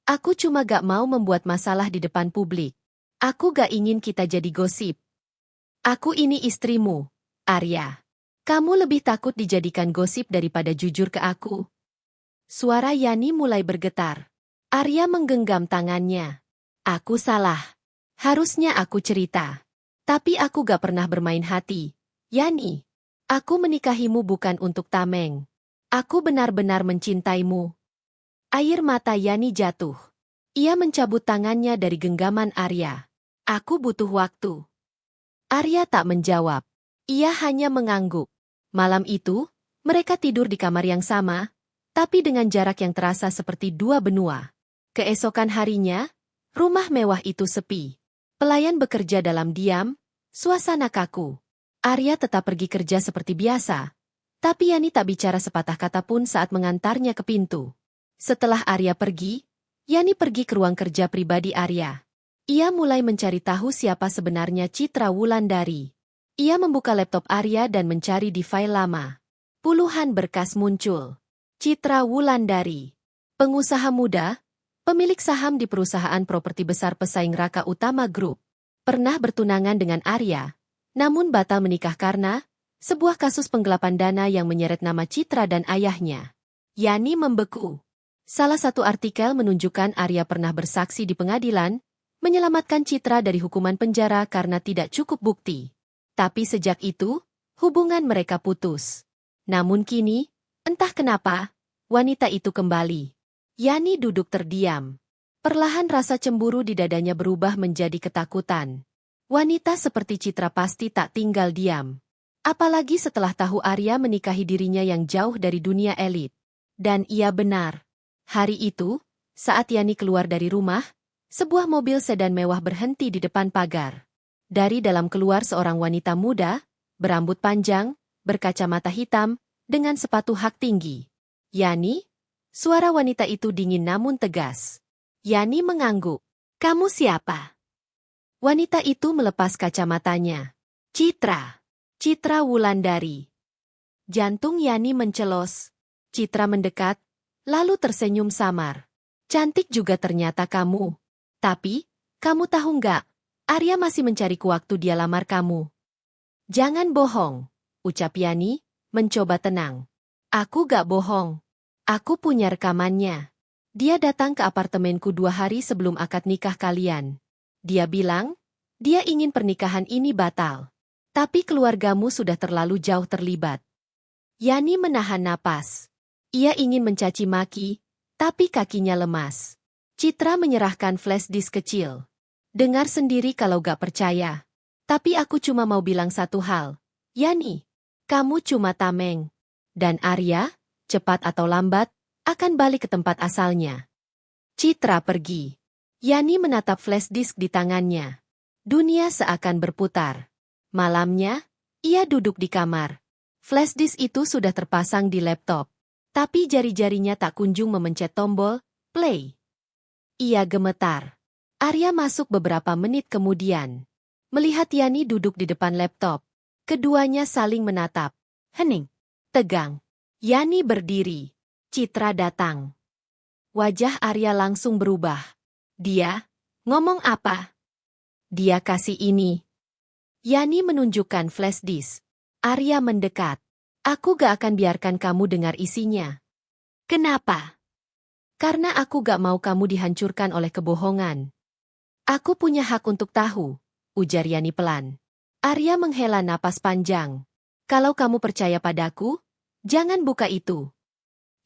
A: Aku cuma gak mau membuat masalah di depan publik. Aku gak ingin kita jadi gosip. Aku ini istrimu, Arya. Kamu lebih takut dijadikan gosip daripada jujur ke aku." Suara Yani mulai bergetar. Arya menggenggam tangannya. "Aku salah. Harusnya aku cerita. Tapi aku gak pernah bermain hati. Yani, aku menikahimu bukan untuk tameng. Aku benar-benar mencintaimu." Air mata Yani jatuh. Ia mencabut tangannya dari genggaman Arya. "Aku butuh waktu." Arya tak menjawab. Ia hanya mengangguk. Malam itu, mereka tidur di kamar yang sama, tapi dengan jarak yang terasa seperti dua benua. Keesokan harinya, rumah mewah itu sepi. Pelayan bekerja dalam diam, suasana kaku. Arya tetap pergi kerja seperti biasa. Tapi Yani tak bicara sepatah kata pun saat mengantarnya ke pintu. Setelah Arya pergi, Yani pergi ke ruang kerja pribadi Arya. Ia mulai mencari tahu siapa sebenarnya Citra Wulandari. Ia membuka laptop Arya dan mencari di file lama. Puluhan berkas muncul. Citra Wulandari, pengusaha muda, pemilik saham di perusahaan properti besar pesaing Raka Utama Group. Pernah bertunangan dengan Arya, namun batal menikah karena sebuah kasus penggelapan dana yang menyeret nama Citra dan ayahnya. Yani membeku. Salah satu artikel menunjukkan Arya pernah bersaksi di pengadilan, menyelamatkan Citra dari hukuman penjara karena tidak cukup bukti. Tapi sejak itu, hubungan mereka putus. Namun kini, entah kenapa, wanita itu kembali. Yani duduk terdiam. Perlahan rasa cemburu di dadanya berubah menjadi ketakutan. Wanita seperti Citra pasti tak tinggal diam. Apalagi setelah tahu Arya menikahi dirinya yang jauh dari dunia elit. Dan ia benar. Hari itu, saat Yani keluar dari rumah, sebuah mobil sedan mewah berhenti di depan pagar. Dari dalam keluar seorang wanita muda, berambut panjang, berkacamata hitam, dengan sepatu hak tinggi. "Yani?" Suara wanita itu dingin namun tegas. Yani mengangguk. "Kamu siapa?" Wanita itu melepas kacamatanya. "Citra. Citra Wulandari." Jantung Yani mencelos. Citra mendekat, lalu tersenyum samar. "Cantik juga ternyata kamu. Tapi, kamu tahu nggak, Arya masih mencariku waktu dia lamar kamu." "Jangan bohong," ucap Yani, mencoba tenang. "Aku gak bohong. Aku punya rekamannya. Dia datang ke apartemenku 2 hari sebelum akad nikah kalian. Dia bilang, dia ingin pernikahan ini batal. Tapi keluargamu sudah terlalu jauh terlibat." Yani menahan napas. Ia ingin mencaci maki, tapi kakinya lemas. Citra menyerahkan flash disk kecil. "Dengar sendiri kalau gak percaya. Tapi aku cuma mau bilang satu hal. Yani, kamu cuma tameng. Dan Arya, cepat atau lambat, akan balik ke tempat asalnya." Citra pergi. Yani menatap flash disk di tangannya. Dunia seakan berputar. Malamnya, ia duduk di kamar. Flash disk itu sudah terpasang di laptop. Tapi jari-jarinya tak kunjung memencet tombol play. Ia gemetar. Arya masuk beberapa menit kemudian. Melihat Yani duduk di depan laptop. Keduanya saling menatap. Hening. Tegang. Yani berdiri. Citra datang. Wajah Arya langsung berubah. Dia, ngomong apa? Dia kasih ini. Yani menunjukkan flash disk. Arya mendekat. Aku gak akan biarkan kamu dengar isinya. Kenapa? Karena aku gak mau kamu dihancurkan oleh kebohongan. Aku punya hak untuk tahu, ujar Yani pelan. Arya menghela napas panjang. Kalau kamu percaya padaku, jangan buka itu.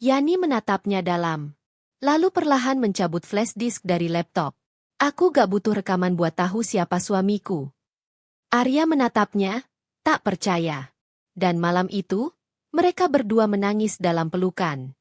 A: Yani menatapnya dalam. Lalu perlahan mencabut flash disk dari laptop. Aku gak butuh rekaman buat tahu siapa suamiku. Arya menatapnya, tak percaya. Dan malam itu, mereka berdua menangis dalam pelukan.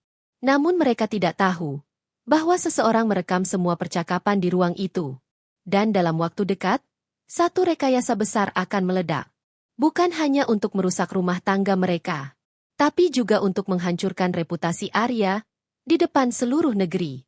A: Namun mereka tidak tahu bahwa seseorang merekam semua percakapan di ruang itu. Dan dalam waktu dekat, satu rekayasa besar akan meledak. Bukan hanya untuk merusak rumah tangga mereka, tapi juga untuk menghancurkan reputasi Arya di depan seluruh negeri.